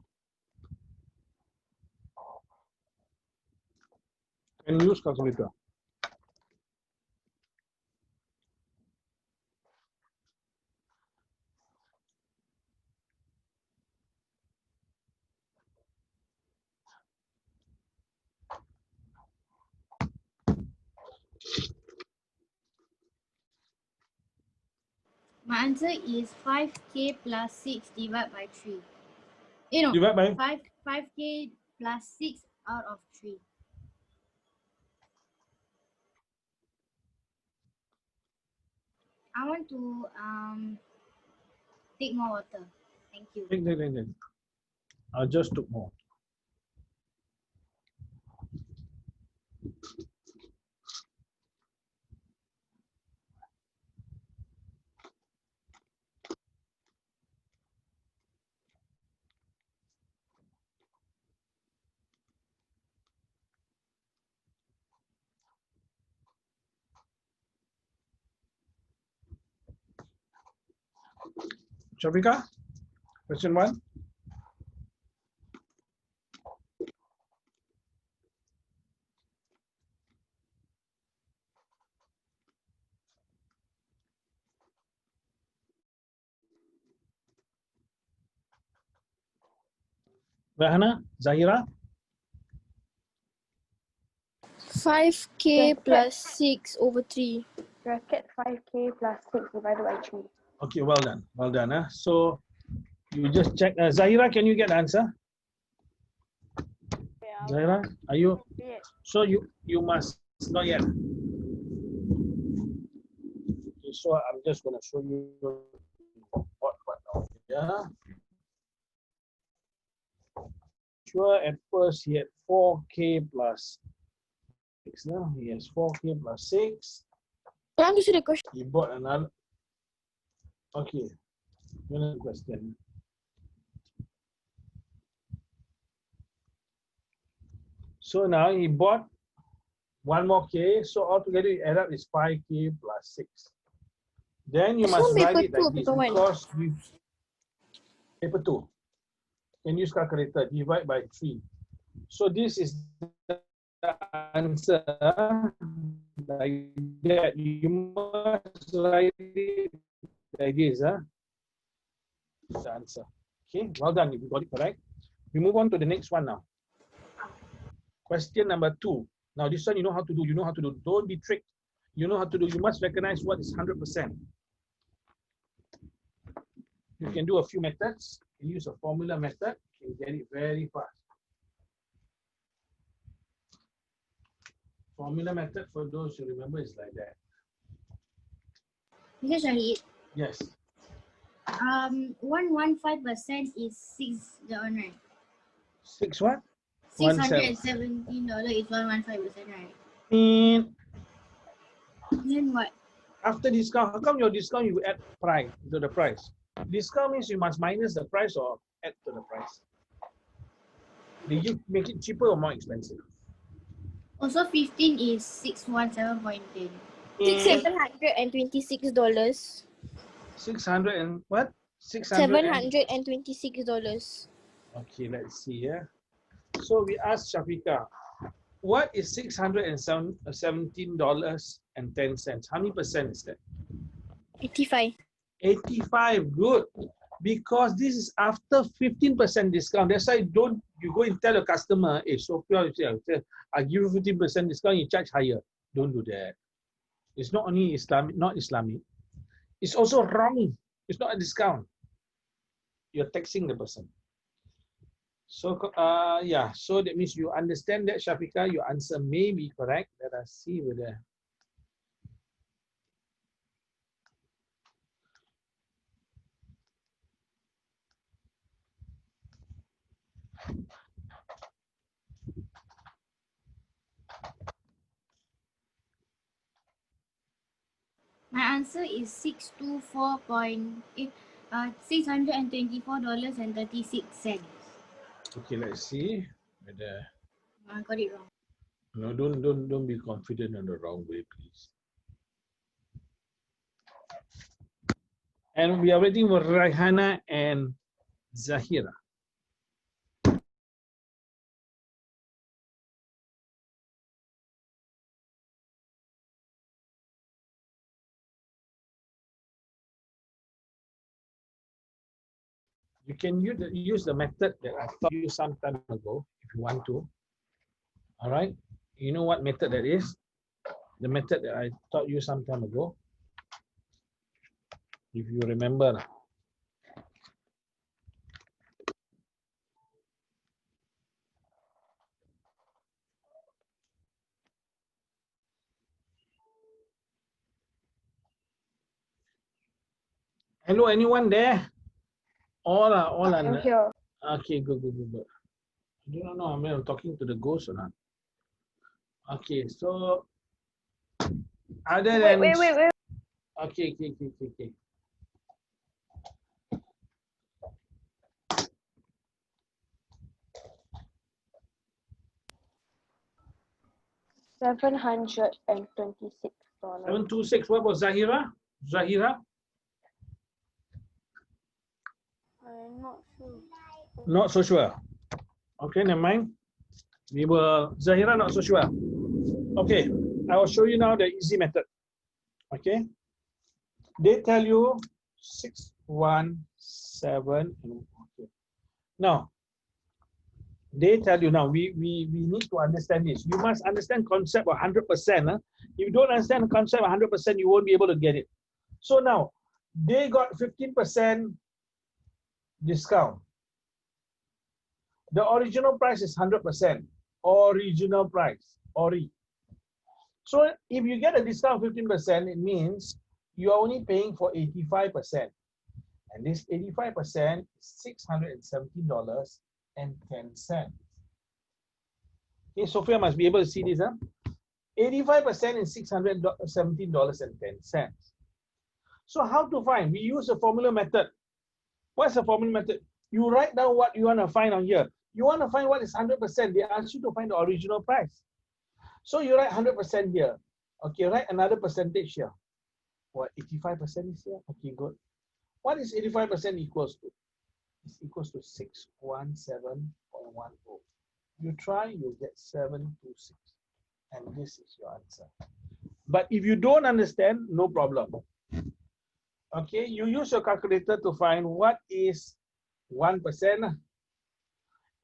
Can use calculator. My answer is 5k plus 6 divided by 3. No, Divide by 5k plus 6 out of 3. I want to take more water. Thank you. Think. I just took more. Shafika, question 1. Rahana, Zahira, 5k plus 6 over 3. Bracket 5k plus 6 divided by 3. okay, well done. So you just check. Zahira, can you get the answer? Zahira, are you? So you must not yet. Okay, so I'm just going to show you what now. Yeah. Sure, at first he had 4k plus 6. No? He has 4k plus 6. Can you see the question? He bought another. Okay. Another question. So now he bought one more k. So altogether you add up is 5k plus 6. Then you It's must not write paper it like 2, this paper 1. because we paper 2. Can use calculator, divide by 3. So this is the answer like that. You must write it like this. This the answer. Okay, well done. You got it correct. We move on to the next one now. Question number 2. Now this one you know how to do. You know how to do. Don't be tricked. You know how to do. You must recognize what is 100%. You can do a few methods. You can use a formula method. You can get it very fast. Formula method, for those who remember, is like that. Because Shaheed, Yes. 115% is 6 that one, right? 6 what? 17. $617 is 115%, right? And Then what? after discount, how come your discount you add price to the price? Discount means you must minus the price or add to the price. Did you make it cheaper or more expensive? Also 15 is 617.10. And $726. 600 and what? 600 and $726. okay, let's see. Yeah. So we asked Shafika, what is $617.10? How many percent is that? 85. 85. Good. Because this is after 15% discount. That's why don't you go and tell a customer, hey, so pure, I give you 15% discount, you charge higher. Don't do that. It's not only Islamic, not Islamic. It's also wrong. It's not a discount. You're taxing the person. So yeah, so that means you understand that, Shafika. Your answer may be correct. Let us see whether. My answer is $624.36. Okay, let's see whether. I got it wrong. No, don't be confident on the wrong way, please. And we are waiting for Raihana and Zahira. You can use the method that I taught you some time ago if you want to. All right. You know what method that is? The method that I taught you some time ago. If you remember. Hello, anyone there? All are. I'm here. Okay, good. I do not know. I'm talking to the ghost or not. Okay, so other than Wait. okay. $726. 726. What was Zahira? Zahira? I'm not sure. Not so sure. Okay, never mind. We will Zahira not so sure. Okay, I will show you now the easy method. Okay. They tell you 617. Okay. Now, they tell you now, we need to understand this. You must understand concept 100%. Huh? If you don't understand the concept 100%, you won't be able to get it. So now, they got 15% discount. The original price is 100%. Original price. Ori. So if you get a discount 15%, it means you are only paying for 85%. And this 85% is $617.10. Okay, Sophia must be able to see this. Huh? 85% is $617.10. So how to find? We use a formula method. What's the formula method? You write down what you want to find on here. You want to find what is 100%. They ask you to find the original price. So you write 100% here. Okay, write another percentage here. What, 85% is here? Okay, good. What is 85% equals to? It's equals to 617.10. You try, you get 726. And this is your answer. But if you don't understand, no problem. Okay, you use your calculator to find what is 1%.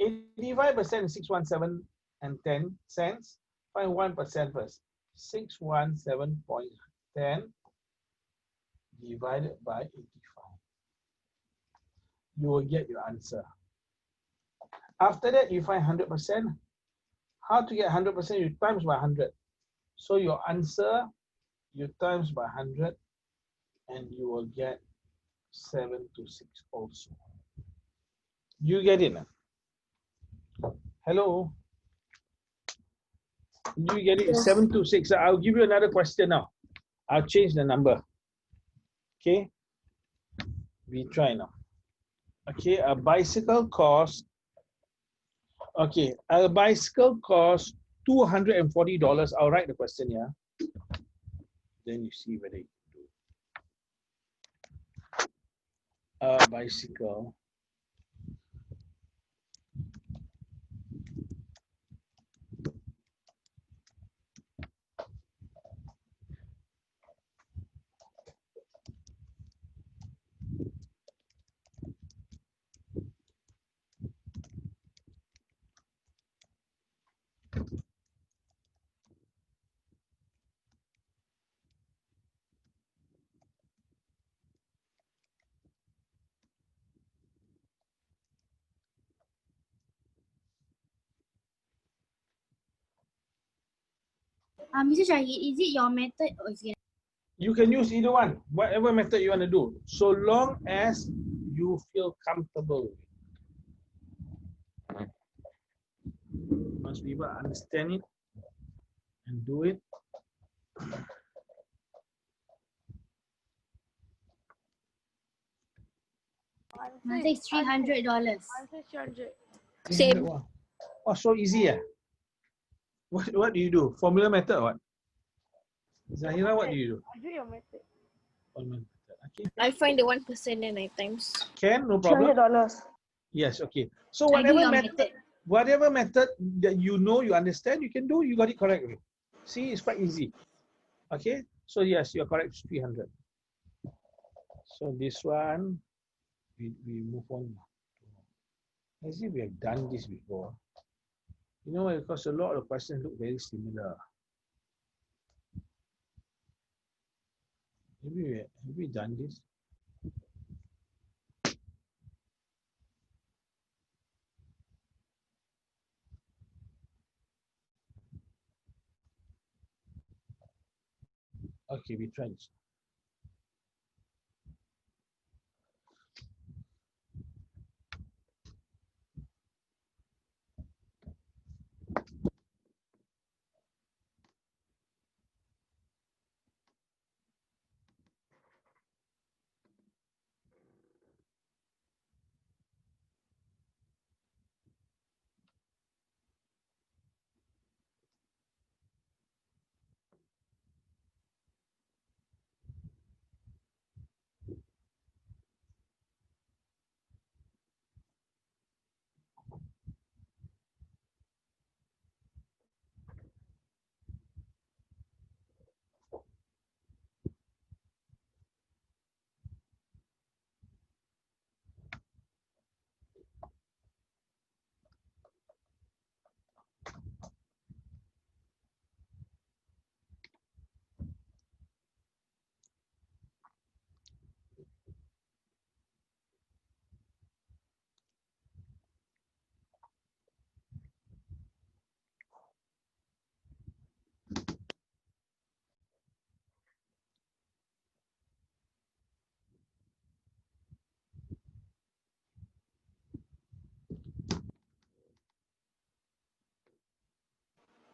85% is 617 and 10 cents. Find 1% first. 617.10 divided by 85. You will get your answer. After that, you find 100%. How to get 100%? You times by 100. So your answer, you times by 100, and you will get 726 also. You get it now? Hello? You get it? Yes. 726. I'll give you another question now. I'll change the number. Okay? We try now. Okay, a bicycle costs. Okay, a bicycle costs $240. I'll write the question here. Then you see whether you can do it. A bicycle. Mr. Shaheed, is it your method or is it? You can use either one, whatever method you want to do, so long as you feel comfortable with it. Once people understand it and do it. Answer is $300. Answer 300. Same. Oh, so easy. Yeah. What do you do? Formula method or what? Zahira, what do you do? I do your method. Formula method. Okay. I find the 1% and I times. Can, no problem. $300. Yes, okay. So I do your method. whatever method that you know, you understand, you can do, you got it correctly. See, it's quite easy. Okay, so yes, you're correct, it's 300. So this one, we move on. As if we have done this before. You know, because a lot of questions look very similar. Have we done this? Okay, we tried this.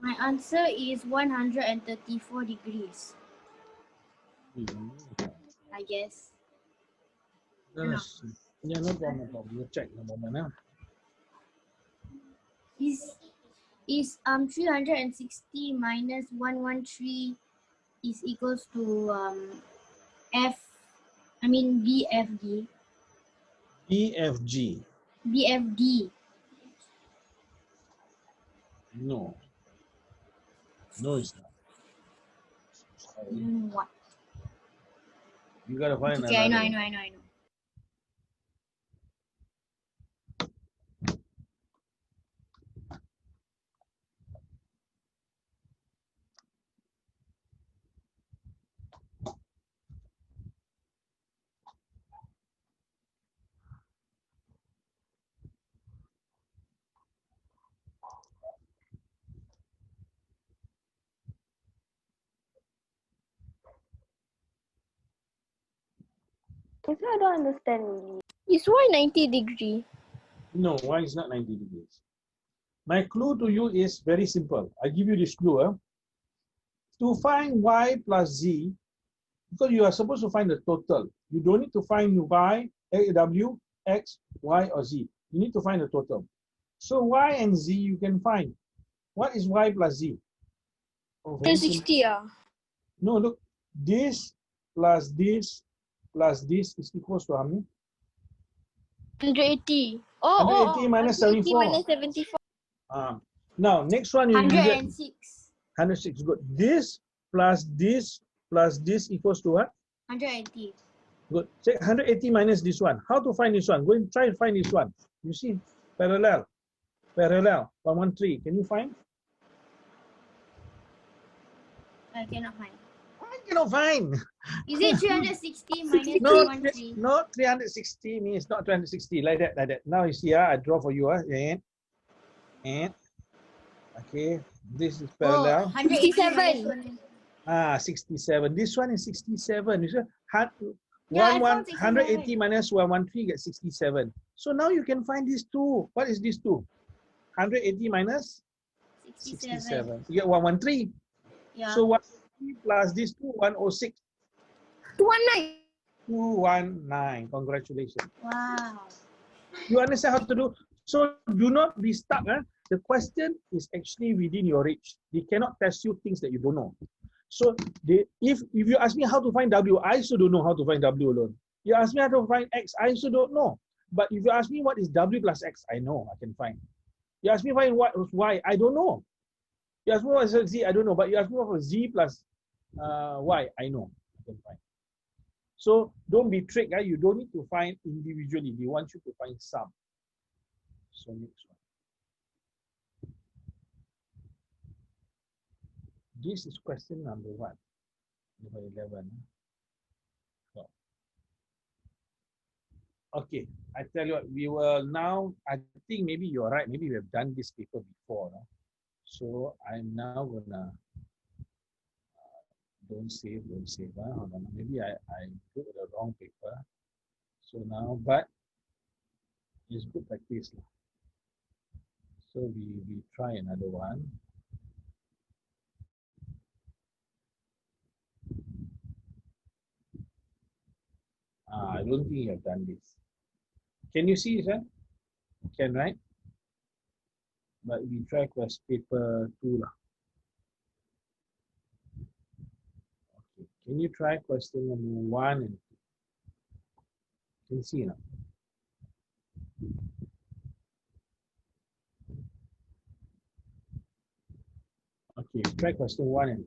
My answer is 134 degrees, I guess. Yes. Yeah, no problem, no problem. We'll check in a moment now. Is 360 minus 113 is equals to BFD. BFG. BFD. No. No, it's not. Sorry. What? You gotta find Okay, I another know. one. That's why I don't understand really. Is why 90 degree? No, why is not 90 degrees? My clue to you is very simple. I give you this clue. To find y plus z, because you are supposed to find the total. You don't need to find y, w, x, y, or z. You need to find the total. So y and z you can find. What is y plus z? Oh, very simple. 360 ah. No, look. This plus this plus this is equals to how many? 180. 180 minus 180 74. minus 74. Now, next one you get 106. 106. Good. This plus this equals to what? 180. Good. Check 180 minus this one. How to find this one? Go and try and find this one. You see, parallel. 113. Can you find? I cannot find. I cannot find. Is it 360 minus No, 113? no, 360 means not 360. Like that. Now you see, I draw for you. And okay, this is parallel. 67. 67. This one is 67. You see, Yeah, I found 180 minus 113 gets 67. So now you can find these two. What is these two? 180 minus 67. You get 113. Yeah. So 113 plus this two, 106. 219. 219. Congratulations. Wow. You understand how to do? So do not be stuck. The question is actually within your reach. They cannot test you things that you don't know. So if you ask me how to find W, I also don't know how to find W alone. You ask me how to find X, I also don't know. But if you ask me what is W plus X, I know, I can find. You ask me find what was Y, I don't know. You ask me what is Z, I don't know. But you ask me what was Z plus Y, I know, I can find. So don't be tricked. You don't need to find individually. They want you to find some. So next one. This is question number 1. Number 11. So, okay, I tell you what, we will now, I think maybe you're right. Maybe we have done this paper before. No? So I'm now gonna, don't save. Hold on. Maybe I put the wrong paper. So now, but it's good practice. So we try another one. I don't think you have done this. Can you see it? Huh? Can, right? But we try question paper 2 lah. Okay. Can you try question number 1 and 2? Can you see now? Okay, try question 1 and 2.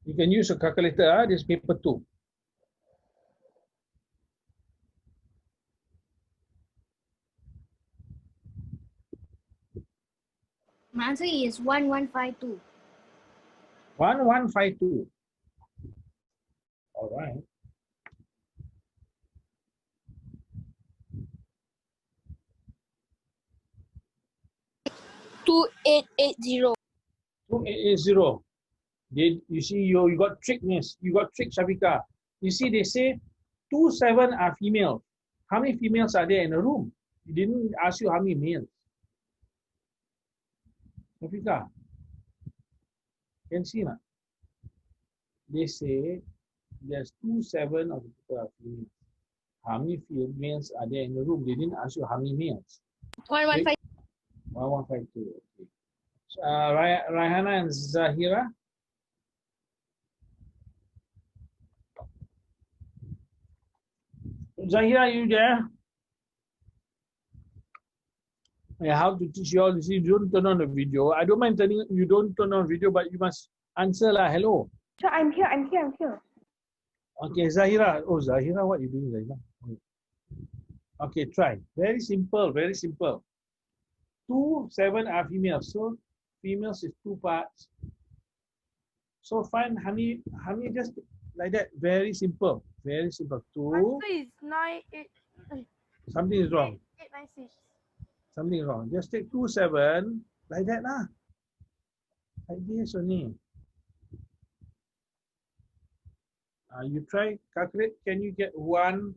You can use a calculator. This paper 2. My answer is 1152. 1152. All right. Two eight eight zero. 2880. You see, you got tricked, miss. You got tricked, Shafika. You see, they say 27 are female. How many females are there in a room? He didn't ask you how many males. Shafika, can see now? They say there's 27 of the people are females. How many females are there in the room? They didn't ask you how many males. 115. 1152. Okay. Raihana and Zahira. Zahira, are you there? I have to teach you all this. You don't turn on the video. I don't mind telling you don't turn on video, but you must answer lah. Hello. Sure, I'm here. Okay, Zahira. Oh, Zahira, what are you doing, Zahira? Okay, try. Very simple, very simple. 27 are females. So females is 2 parts. So find honey just like that. Very simple. Very simple. 2. Answer is 9 8 Something is wrong. 896. Something wrong. Just take 27 like that lah. Like this only. You try calculate. Can you get 1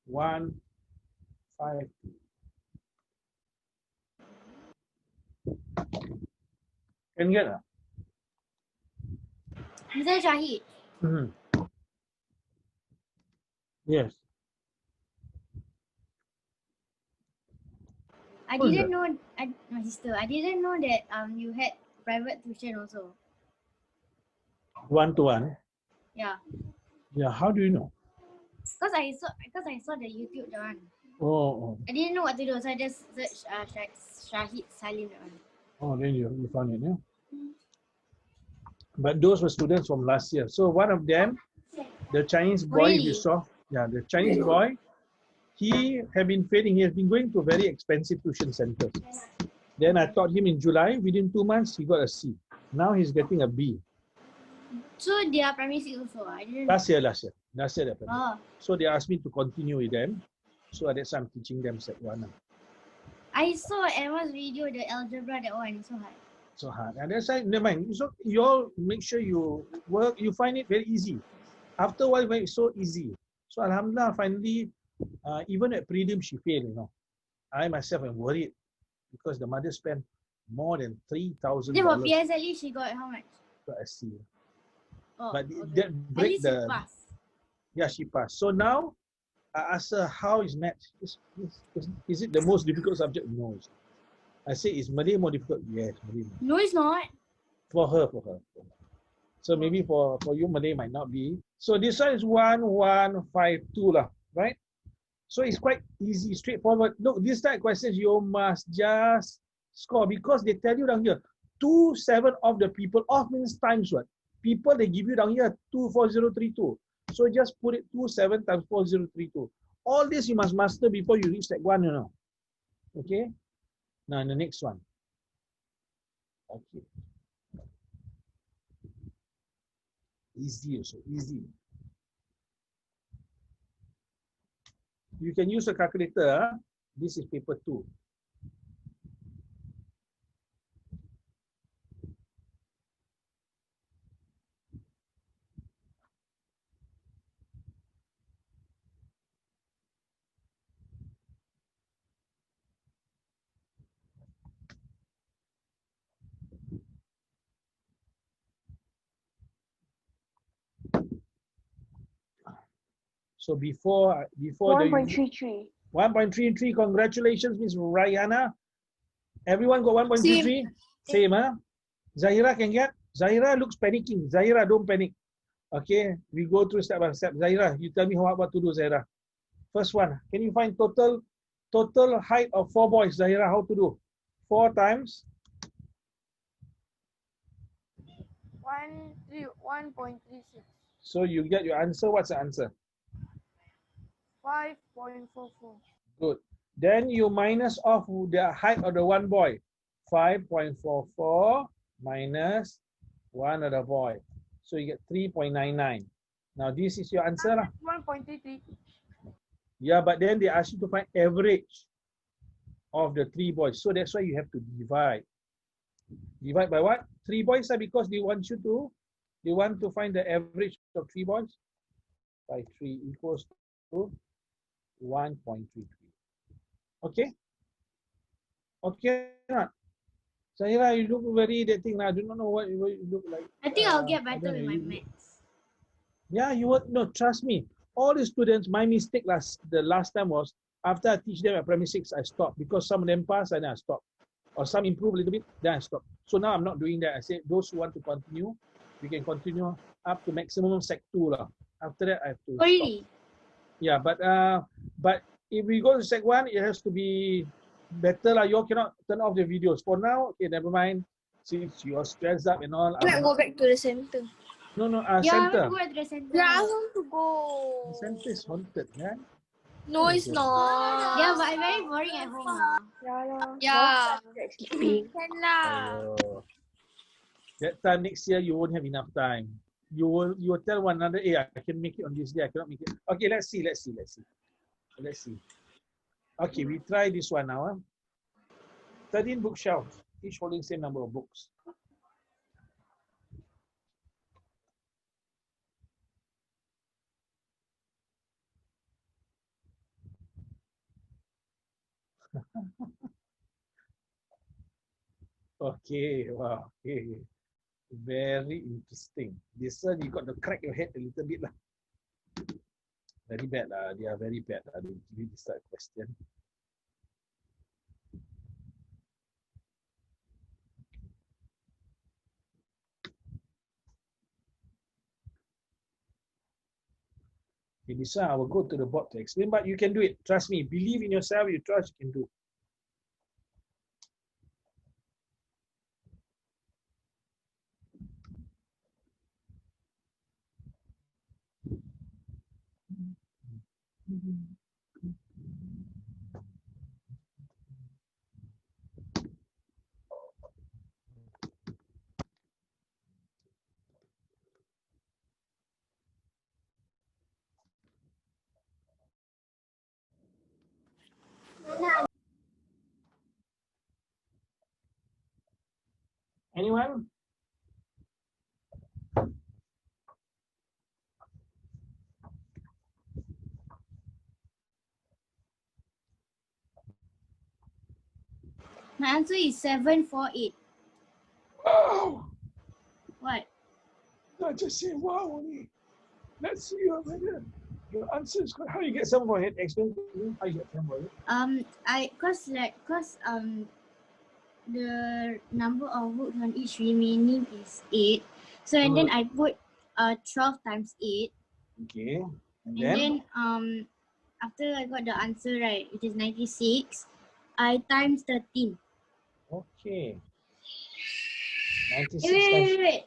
1 5 2? Can you get that? Mr. Shaheed, Yes. I Who's didn't know. My sister. I didn't know that you had private tuition also. 1-to-1. Yeah, Yeah. How do you know? because I saw the YouTube that one. Oh. I didn't know what to do, so I just searched Shaheed Salim that one. Oh, then you found it, yeah? But those were students from last year. So one of them, the Chinese boy, if you Really? saw, the Chinese boy, he had been failing. He has been going to very expensive tuition centers. Then I taught him in July. Within 2 months, he got a C. Now he's getting a B. So they are primary 6 also. I didn't. Last year. They're primary. Oh, So they asked me to continue with them. So that's why I'm teaching them Set 1. I saw Emma's video, the algebra that one. It's so hard. So hard. And that's why, never mind. So you all make sure you work, you find it very easy. After a while, it's so easy. So Alhamdulillah, finally, even at prelim, she failed, you know. I myself am worried because the mother spent more than $3,000 Then for PSLE, she got how much? for a C. Oh, But okay. that At break least she the, passed. yeah, she passed. So now, I asked her, how is math? Is it the most difficult subject? No. I say, is Malay more difficult? Yes, Malay. No, it's not. For her, for her. So maybe for you, Malay might not be. So this one is 1152 lah, right? So it's quite easy, straightforward. Look, this type of questions you must just score because they tell you down here, 27 of the people, off means times what? People they give you down here 24032. So just put it 27 times 4032. All this you must master before you reach that one, you know. Okay. Now the next one. Okay. Easy also, easy. You can use a calculator. This is paper 2. So before the 1.33. 1.33, congratulations, Miss Rayana. Everyone got 1.33? Same, huh? Zahira can get? Zahira looks panicking. Zahira, don't panic. Okay, we go through step by step. Zahira, you tell me what to do, Zahira. First one, can you find total height of 4 boys? Zahira, how to do? 4 times 1.36. so you get your answer. What's the answer? 5.44. Good. Then you minus off the height of the one boy. 5.44 minus one of the boy. So you get 3.99. Now this is your answer lah. 1.33. Yeah, but then they ask you to find average of the 3 boys. So that's why you have to divide. Divide by what? 3 boys because they want to find the average of 3 boys. By 3 equals to 1.33. Okay? Okay. Zahira, you look very that thing. I do not know what you look like. I think I'll get better with my maths. Yeah, you would no, trust me. All the students, my mistake the last time was after I teach them at primary 6, I stopped because some of them pass and then I stopped. Or some improve a little bit, then I stop. So now I'm not doing that. I say those who want to continue, we can continue up to maximum sec 2 lah. After that I have to Oh, really? stop. Yeah, but if we go to sec 1, it has to be better lah. You all cannot turn off the videos. For now, okay, never mind. Since you are stressed up and all. Can I go back to the center? No, Yeah, center. I want to go to the center. Yeah, I want to go. The center is haunted, yeah? No, it's not. Yeah, but I'm very boring at home. Yeah. Sleeping. Can lah. That time next year you won't have enough time. You will tell one another, hey, I can make it on this day, I cannot make it. Okay, let's see. Okay, we try this one now. 13 bookshelves, each holding same number of books. Okay, wow, okay. Very interesting. This one, you got to crack your head a little bit lah. Very bad lah. They are very bad lah. They give you this type of question. Okay, this one I will go to the board to explain, but you can do it. Trust me. Believe in yourself. You trust, you can do. Anyone? My answer is 748. Wow! What? I just say wow only. Let's see your answer is good. How you get 748? Explain to me how you get 748. Cause the number of books on each remaining is 8. So and then I put 12 times 8. Okay. And And then? then after I got the answer right, which is 96, I times 13. Okay. Wait, 96 wait, times. wait, wait.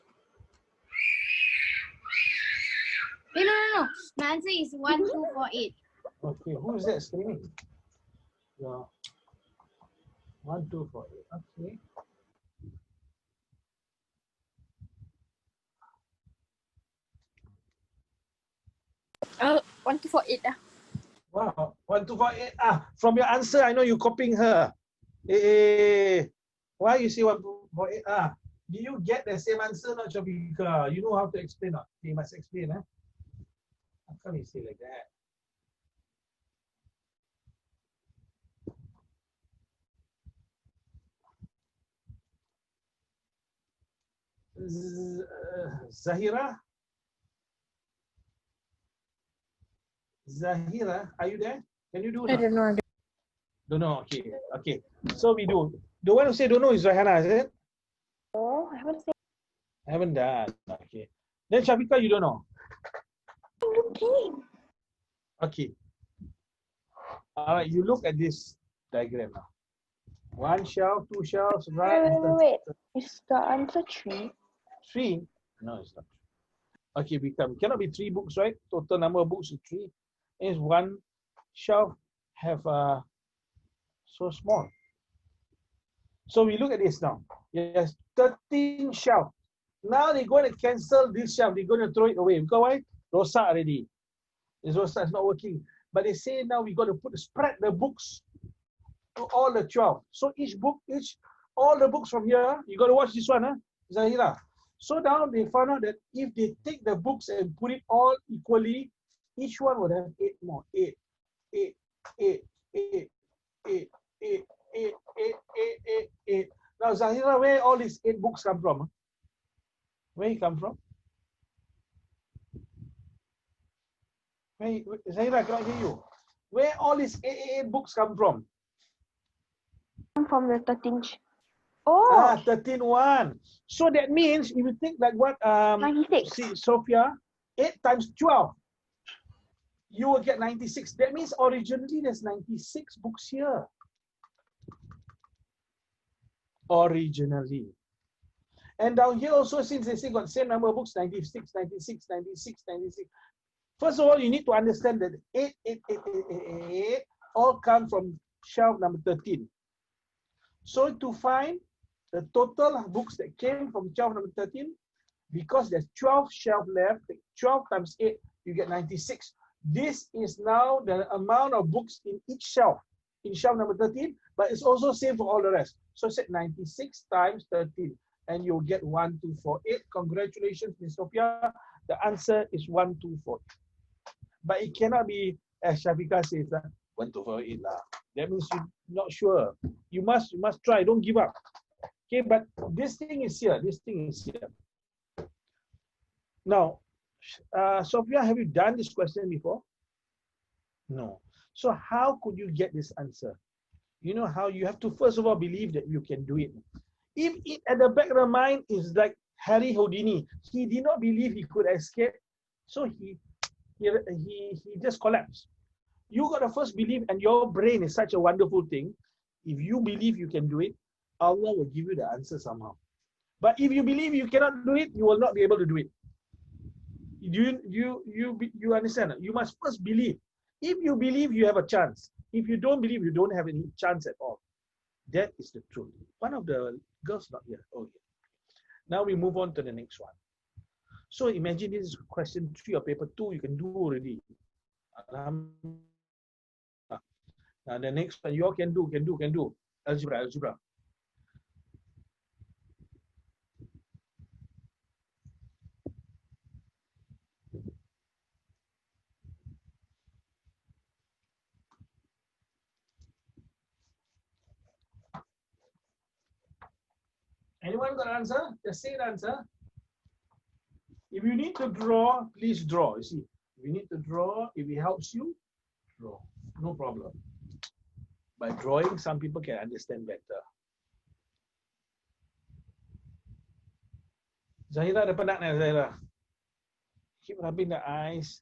Wait, no. My answer is 1248. Okay. Who is that screaming? Yeah. 1, 2, 4, 8. Okay. Oh, 1248 dah. Wow. 1, 2, 4, 8. Ah, from your answer, I know you're copying her. Why you say 1, 2, 4, 8? Ah, do you get the same answer, not Shabika? You know how to explain, not? You must explain, eh? How come you say like that? Zahira? Zahira, are you there? Can you do I that? don't know. Don't know. Okay. Okay. So we do. The one who say don't know is Zahira, is it? Oh, I haven't said. I haven't done. Okay. Then Shabika, you don't know. I'm looking. Okay. All right. You look at this diagram now. 1 shelf, 2 shelves, right? Wait. Is the answer 3? 3? No, it's not. Okay, cannot be 3 books, right? Total number of books is 3. Is 1 shelf have so small. So we look at this now. Yes, 13 shelf. Now they're going to cancel this shelf. They're going to throw it away. Because why? Rosak already. This rosak is not working. But they say now we got to spread the books to all the 12. So each book, all the books from here, you got to watch this one, Zahira. So now they found out that if they take the books and put it all equally, each one would have 8 more. 8, 8, 8, 8, 8, 8, 8, 8, 8, 8, 8. Now, Zahira, where all these 8 books come from? Where he come from? Zahira, I cannot hear you. Where all these 8 books come from? From the 13th. Oh, 13, 1. So that means if you think like what 96. see, Sophia, 8 times 12, you will get 96. That means originally there's 96 books here. Originally. And down here also, since they say got same number of books, 96, 96, 96, 96. First of all, you need to understand that 8, 8, 8, 8, 8, 8 all come from shelf number 13. So to find the total books that came from shelf number 13, because there's 12 shelf left, 12 times 8, you get 96. This is now the amount of books in each shelf, in shelf number 13, but it's also same for all the rest. So set 96 times 13, and you'll get 1248. Congratulations, Ms. Sophia. The answer is 1248. But it cannot be, as Shafika says, 1248 lah. That means you're not sure. You must try. Don't give up. Okay, but this thing is here. This thing is here. Now, Sophia, have you done this question before? No. So how could you get this answer? You know how you have to first of all believe that you can do it. If it at the back of the mind is like Harry Houdini, he did not believe he could escape, so he just collapsed. You got to first believe, and your brain is such a wonderful thing. If you believe you can do it, Allah will give you the answer somehow. But if you believe you cannot do it, you will not be able to do it. You understand? You must first believe. If you believe, you have a chance. If you don't believe, you don't have any chance at all. That is the truth. One of the girls not here. Oh, yeah. Now we move on to the next one. So imagine this is question 3 of paper 2. You can do already. Now the next one you all can do. Algebra. Anyone got an answer? Just say the answer. If you need to draw, please draw. You see, if you need to draw, if it helps you, draw. No problem. By drawing, some people can understand better. Zahira ada penat ni Zahira. Keep rubbing the eyes.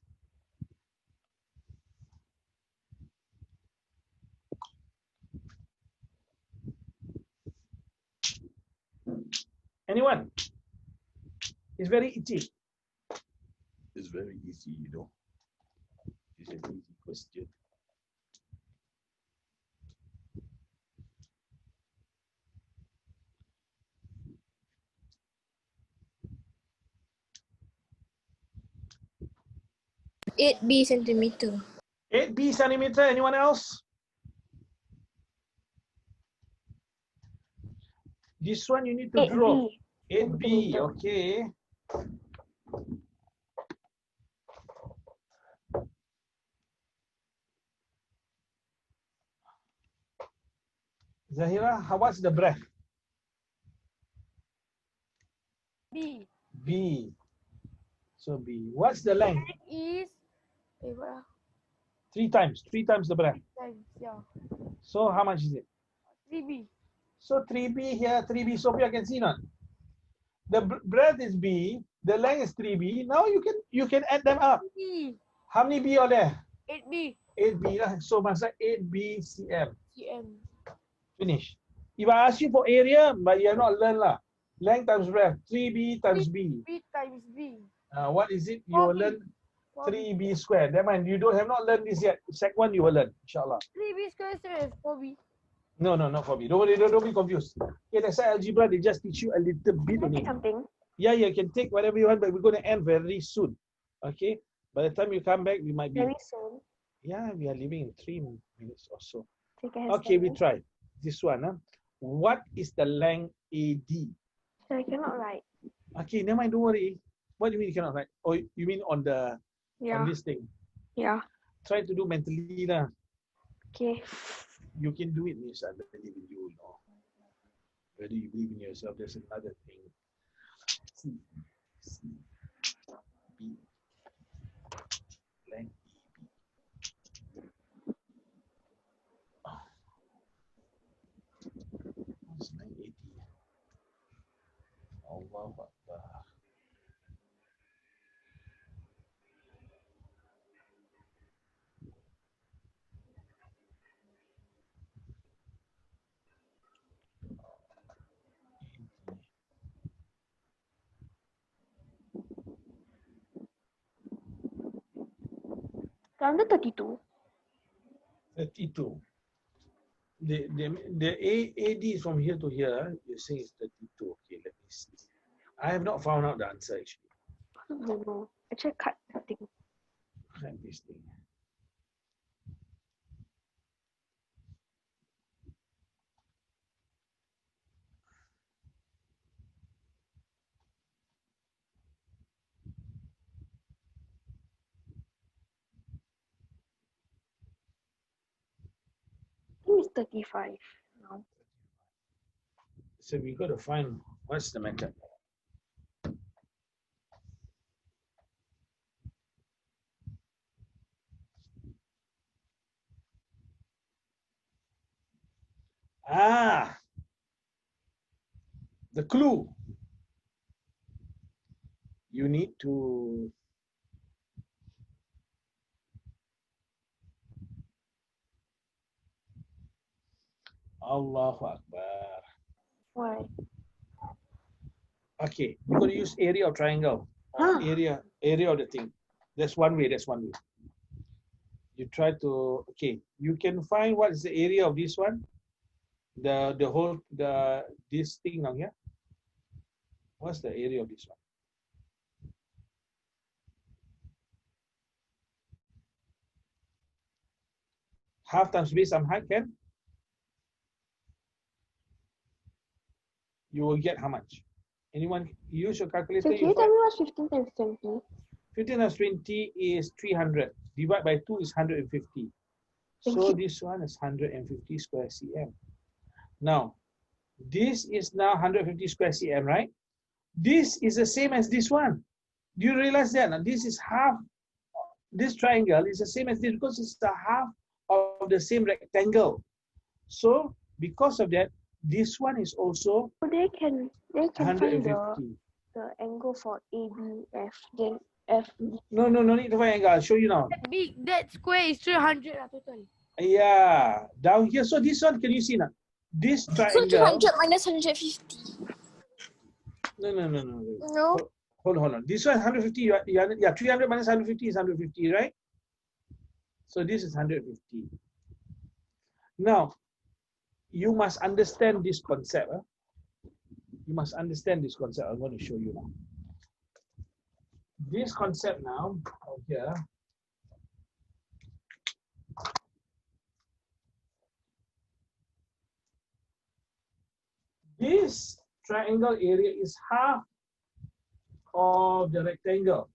Anyone? It's very itchy. It's very easy, you know. It's an easy question. B centimeter. 8B centimeter. Anyone else? This one you need to draw. 8B. Okay. Zahira, what's the breadth? B. B. So B. What's the length? Is what? 3 times. 3 times the breadth. Times, yeah. So how much is it? 3B. So 3B here, 3B. Sophia can see not? The breadth is B, the length is 3B. Now you can add them up. B. How many B are there? 8B. 8B lah. So must 8B cm. cm. Finish. If I ask you for area, but you have not learned lah. Length times breadth, 3B times B. B times B. What is it? You will 4B. learn 3B squared. Never mind, you have not learned this yet. Sec 1 you will learn, inshallah. 3B square is 4B. No, not for me. Don't be confused. Okay, that's why algebra, they just teach you a little bit Can I only. take something? Yeah, you can take whatever you want, but we're going to end very soon. Okay? By the time you come back, we might be... Very soon. Yeah, we are leaving in 3 minutes or so. So you can Okay, we have try. This one. Huh? What is the length AD? So I cannot write. Okay, never mind, don't worry. What do you mean you cannot write? Oh, you mean on the on Yeah. this thing? Yeah. Try to do mentally lah. Okay. You can do it, Miss. I believe in you, know. Whether you believe in yourself, there's another thing. C, C, B, length EB. Oh. What's length AD? Allahu Akbar. Under 32. 32. The AD is from here to here. You say it's 32. Okay, let me see. I have not found out the answer actually. I don't know. Actually, cut something. Cut this thing. I think it's 35 now. So we got to find what's the method. The clue. You need to Allahu Akbar. Why? Okay, we're going to use area of triangle. Area of the thing. That's one way. You try to, okay, you can find what is the area of this one. This thing on here. What's the area of this one? Half times base times height, can? You will get how much? Anyone use your calculator? So can you tell me what's 15 times 20? 15 times 20 is 300. Divide by 2 is 150. So this one is 150 square cm. Now, this is now 150 square cm, right? This is the same as this one. Do you realize that? Now, this is half, this triangle is the same as this because it's the half of the same rectangle. So, because of that, this one is also Oh, they can find the... 150. the angle for ABF, then F. No need to find angle. I'll show you now. That square is 300 total. Yeah, down here. So this one, can you see now? This So triangle. 200 minus 150. No. No. Hold on. This one 150. Yeah, 300 minus 150 is 150, right? So this is 150. Now, you must understand this concept. Huh? You must understand this concept. I'm going to show you now. This concept now, here. This triangle area is half of the rectangle.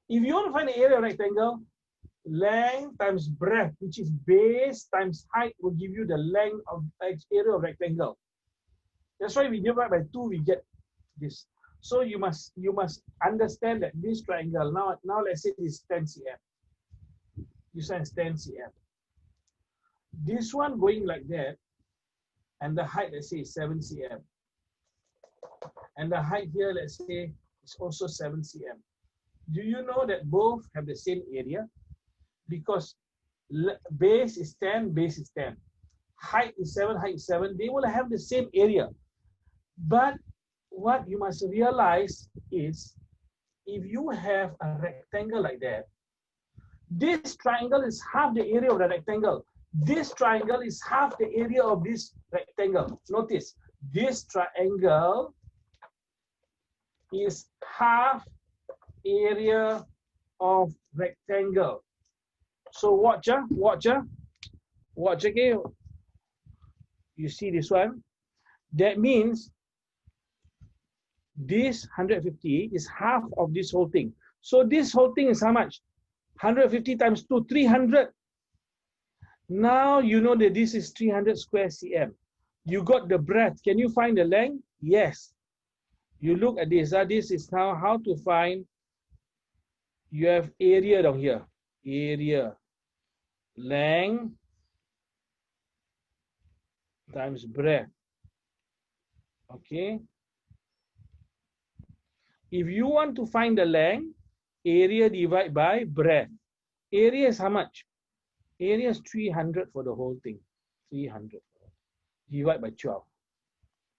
If you want to find the area of rectangle, length times breadth, which is base times height, will give you the length of area of rectangle. That's why we divide by 2, we get this. So you must understand that this triangle, now let's say this is 10 cm. This one is 10 cm. This one going like that, and the height, let's say, is 7 cm. And the height here, let's say, is also 7 cm. Do you know that both have the same area? Because base is 10, base is 10. Height is 7, height is 7. They will have the same area. But what you must realize is, if you have a rectangle like that, this triangle is half the area of the rectangle. This triangle is half the area of this rectangle. Notice, this triangle is half area of rectangle. So watch, okay. You see this one? That means this 150 is half of this whole thing. So this whole thing is how much? 150 times 2, 300. Now you know that this is 300 square cm. You got the breadth. Can you find the length? Yes. You look at this. This is now how to find. You have area down here. Area. Length times breadth. Okay. If you want to find the length, area divided by breadth. Area is how much? Area is 300 for the whole thing. 300. Divide by 12.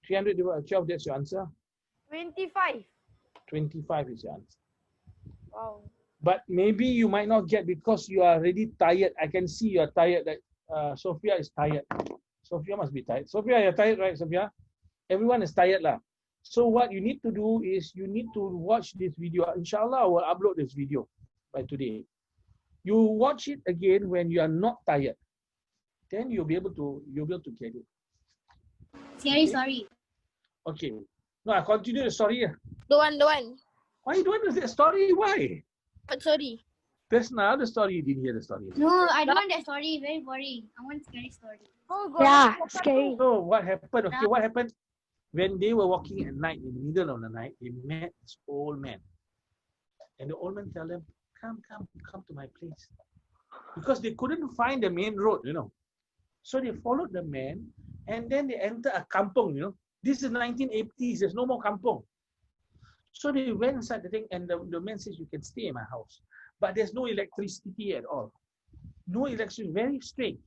300 divided by 12, that's your answer? 25. 25 is your answer. Wow. But maybe you might not get because you are already tired. I can see you are tired. That Sophia is tired. Sophia must be tired. Sophia, you're tired, right, Sophia? Everyone is tired lah. So what you need to do is you need to watch this video. Inshallah, I will upload this video by today. You watch it again when you are not tired. Then you'll be able to get it. Scary story. Okay. No, I continue the story. Don't want. Why you don't want the story? Why? But sorry. That's not the story. You didn't hear the story. No, I don't want that story. Very boring. I want scary story. Oh God. Yeah, scary. So what happened? Okay, what happened? When they were walking at night, in the middle of the night, they met this old man. And the old man tell them, come to my place. Because they couldn't find the main road, you know. So they followed the man, and then they enter a kampong, you know. This is 1980s, there's no more kampong. So they went inside the thing, and the man says, you can stay in my house. But there's no electricity at all. No electricity, very strange.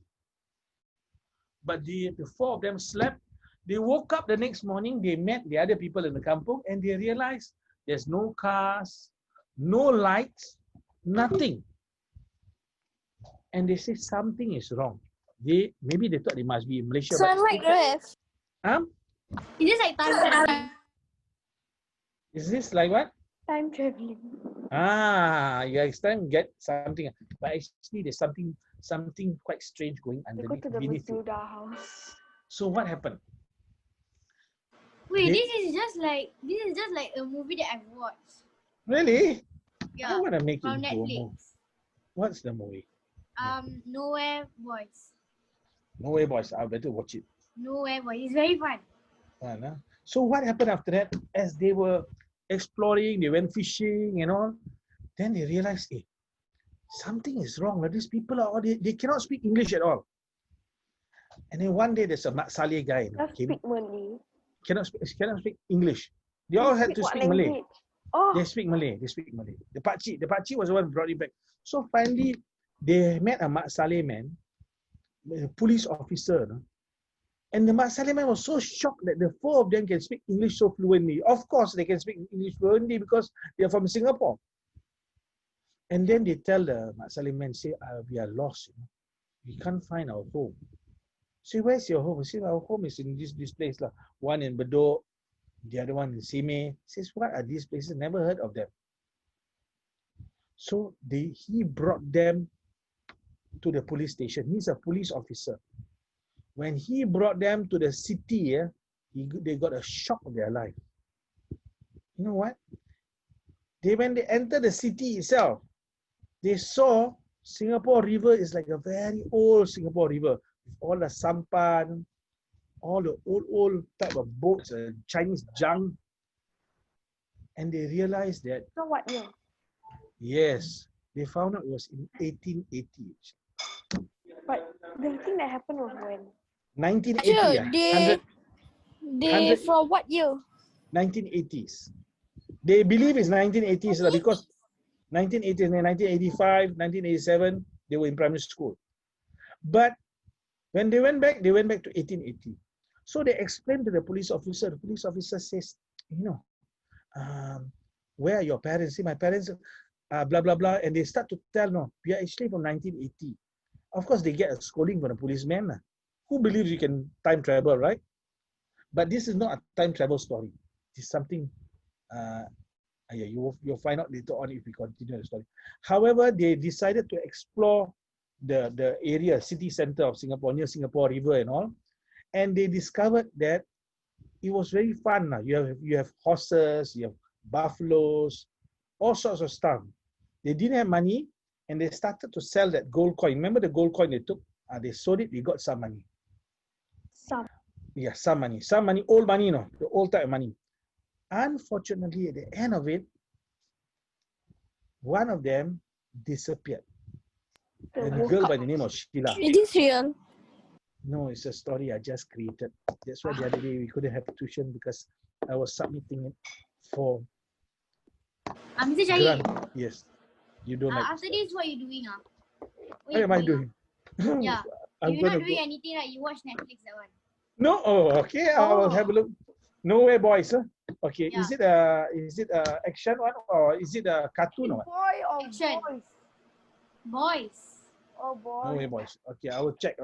But the four of them slept. They woke up the next morning, they met the other people in the kampong, and they realized there's no cars, no lights, nothing. And they say something is wrong. Maybe they thought they must be in Malaysia. Sunlight ref. Is this like time traveling? Is this like what? Time traveling. You time get something. But actually there's something quite strange going They go underneath. to the beneath it. Matilda house. So what happened? Wait, They- this is just like a movie that I've watched. Really? I Yeah, want to make it from into a movie. Netflix. What's the movie? Nowhere Boys. No way, boys. I better watch it. Nowhere Boys. It's very fun. So what happened after that? As they were exploring, they went fishing and all. Then they realized, hey, something is wrong. These people are they cannot speak English at all. And then one day there's a Mat Saleh guy. Just Came, speak Malay. cannot speak English. They all had to What speak Malay. language? Oh, They speak Malay. They speak Malay. The pakcik was the one who brought it back. So finally, they met a Mak Saleh man, a police officer. No? And the Mak Saleh man was so shocked that the four of them can speak English so fluently. Of course, they can speak English fluently because they are from Singapore. And then they tell the Mak Saleh man, say, we are lost. You know? We can't find our home. Say, where's your home? Say, our home is in this place. One in Bedok, the other one in Simei. Says, what are these places? Never heard of them. So he brought them to the police station. He's a police officer. When he brought them to the city, they got a shock of their life. You know what? When they entered the city itself, they saw Singapore River is like a very old Singapore River. With all the sampan, all the old type of boats, Chinese junk. And they realized that, so what year? yes, they found out it was in 1880. But the thing that happened was when? 1980, Sure, 100, they from what year? 1980s. They believe it's 1980s because 1980s, 1985, 1987, they were in primary school. But when they went back to 1880. So they explained to the police officer. The police officer says, where are your parents? See, my parents, blah, blah, blah. And they start to tell, no, we are actually from 1980. Of course, they get a scolding from the policeman. Who believes you can time travel, right? But this is not a time travel story. It's something, you'll find out later on if we continue the story. However, they decided to explore the area, city center of Singapore, near Singapore River and all. And they discovered that it was very fun. You have horses, you have buffaloes, all sorts of stuff. They didn't have money, and they started to sell that gold coin. Remember the gold coin they took? They sold it, they got some money. Some. Yeah, some money. Some money, old money, the old type of money. Unfortunately, at the end of it, one of them disappeared. A girl by the name of Sheila. Is this real? No, it's a story I just created. That's why the other day we couldn't have tuition because I was submitting it for Mr. Shaheed, grant. Yes, you don't have. after this, what are you doing? What am I doing? Yeah. I'm If you're gonna not doing go. anything, right, you watch Netflix, that one. No, okay, I will have a look. No way, boys. Huh? Okay, Yeah. is it a action one or is it a cartoon or what? Boy or Action. boys? Boys. Oh boy. No way, boys. Okay, I will check.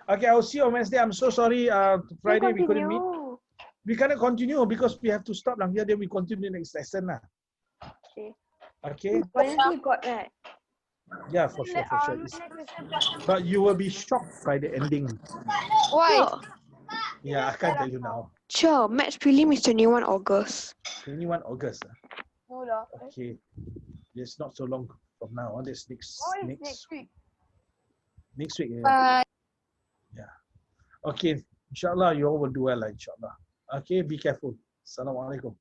Okay, I will see you on Wednesday. I'm so sorry. Friday we couldn't meet. We cannot continue because we have to stop now. Here, then we continue next lesson lah. Okay. Okay. Wednesday got that. Yeah, for sure. But you will be shocked by the ending. Why? Yeah, I can't tell you now. Sure, Maths prelim is 21 August. 21 August. No lah. Okay. It's not so long from now. That's next week. Next week. Bye. Yeah. Okay. Inshallah, you all will do well, inshallah. Okay, be careful. Assalamualaikum.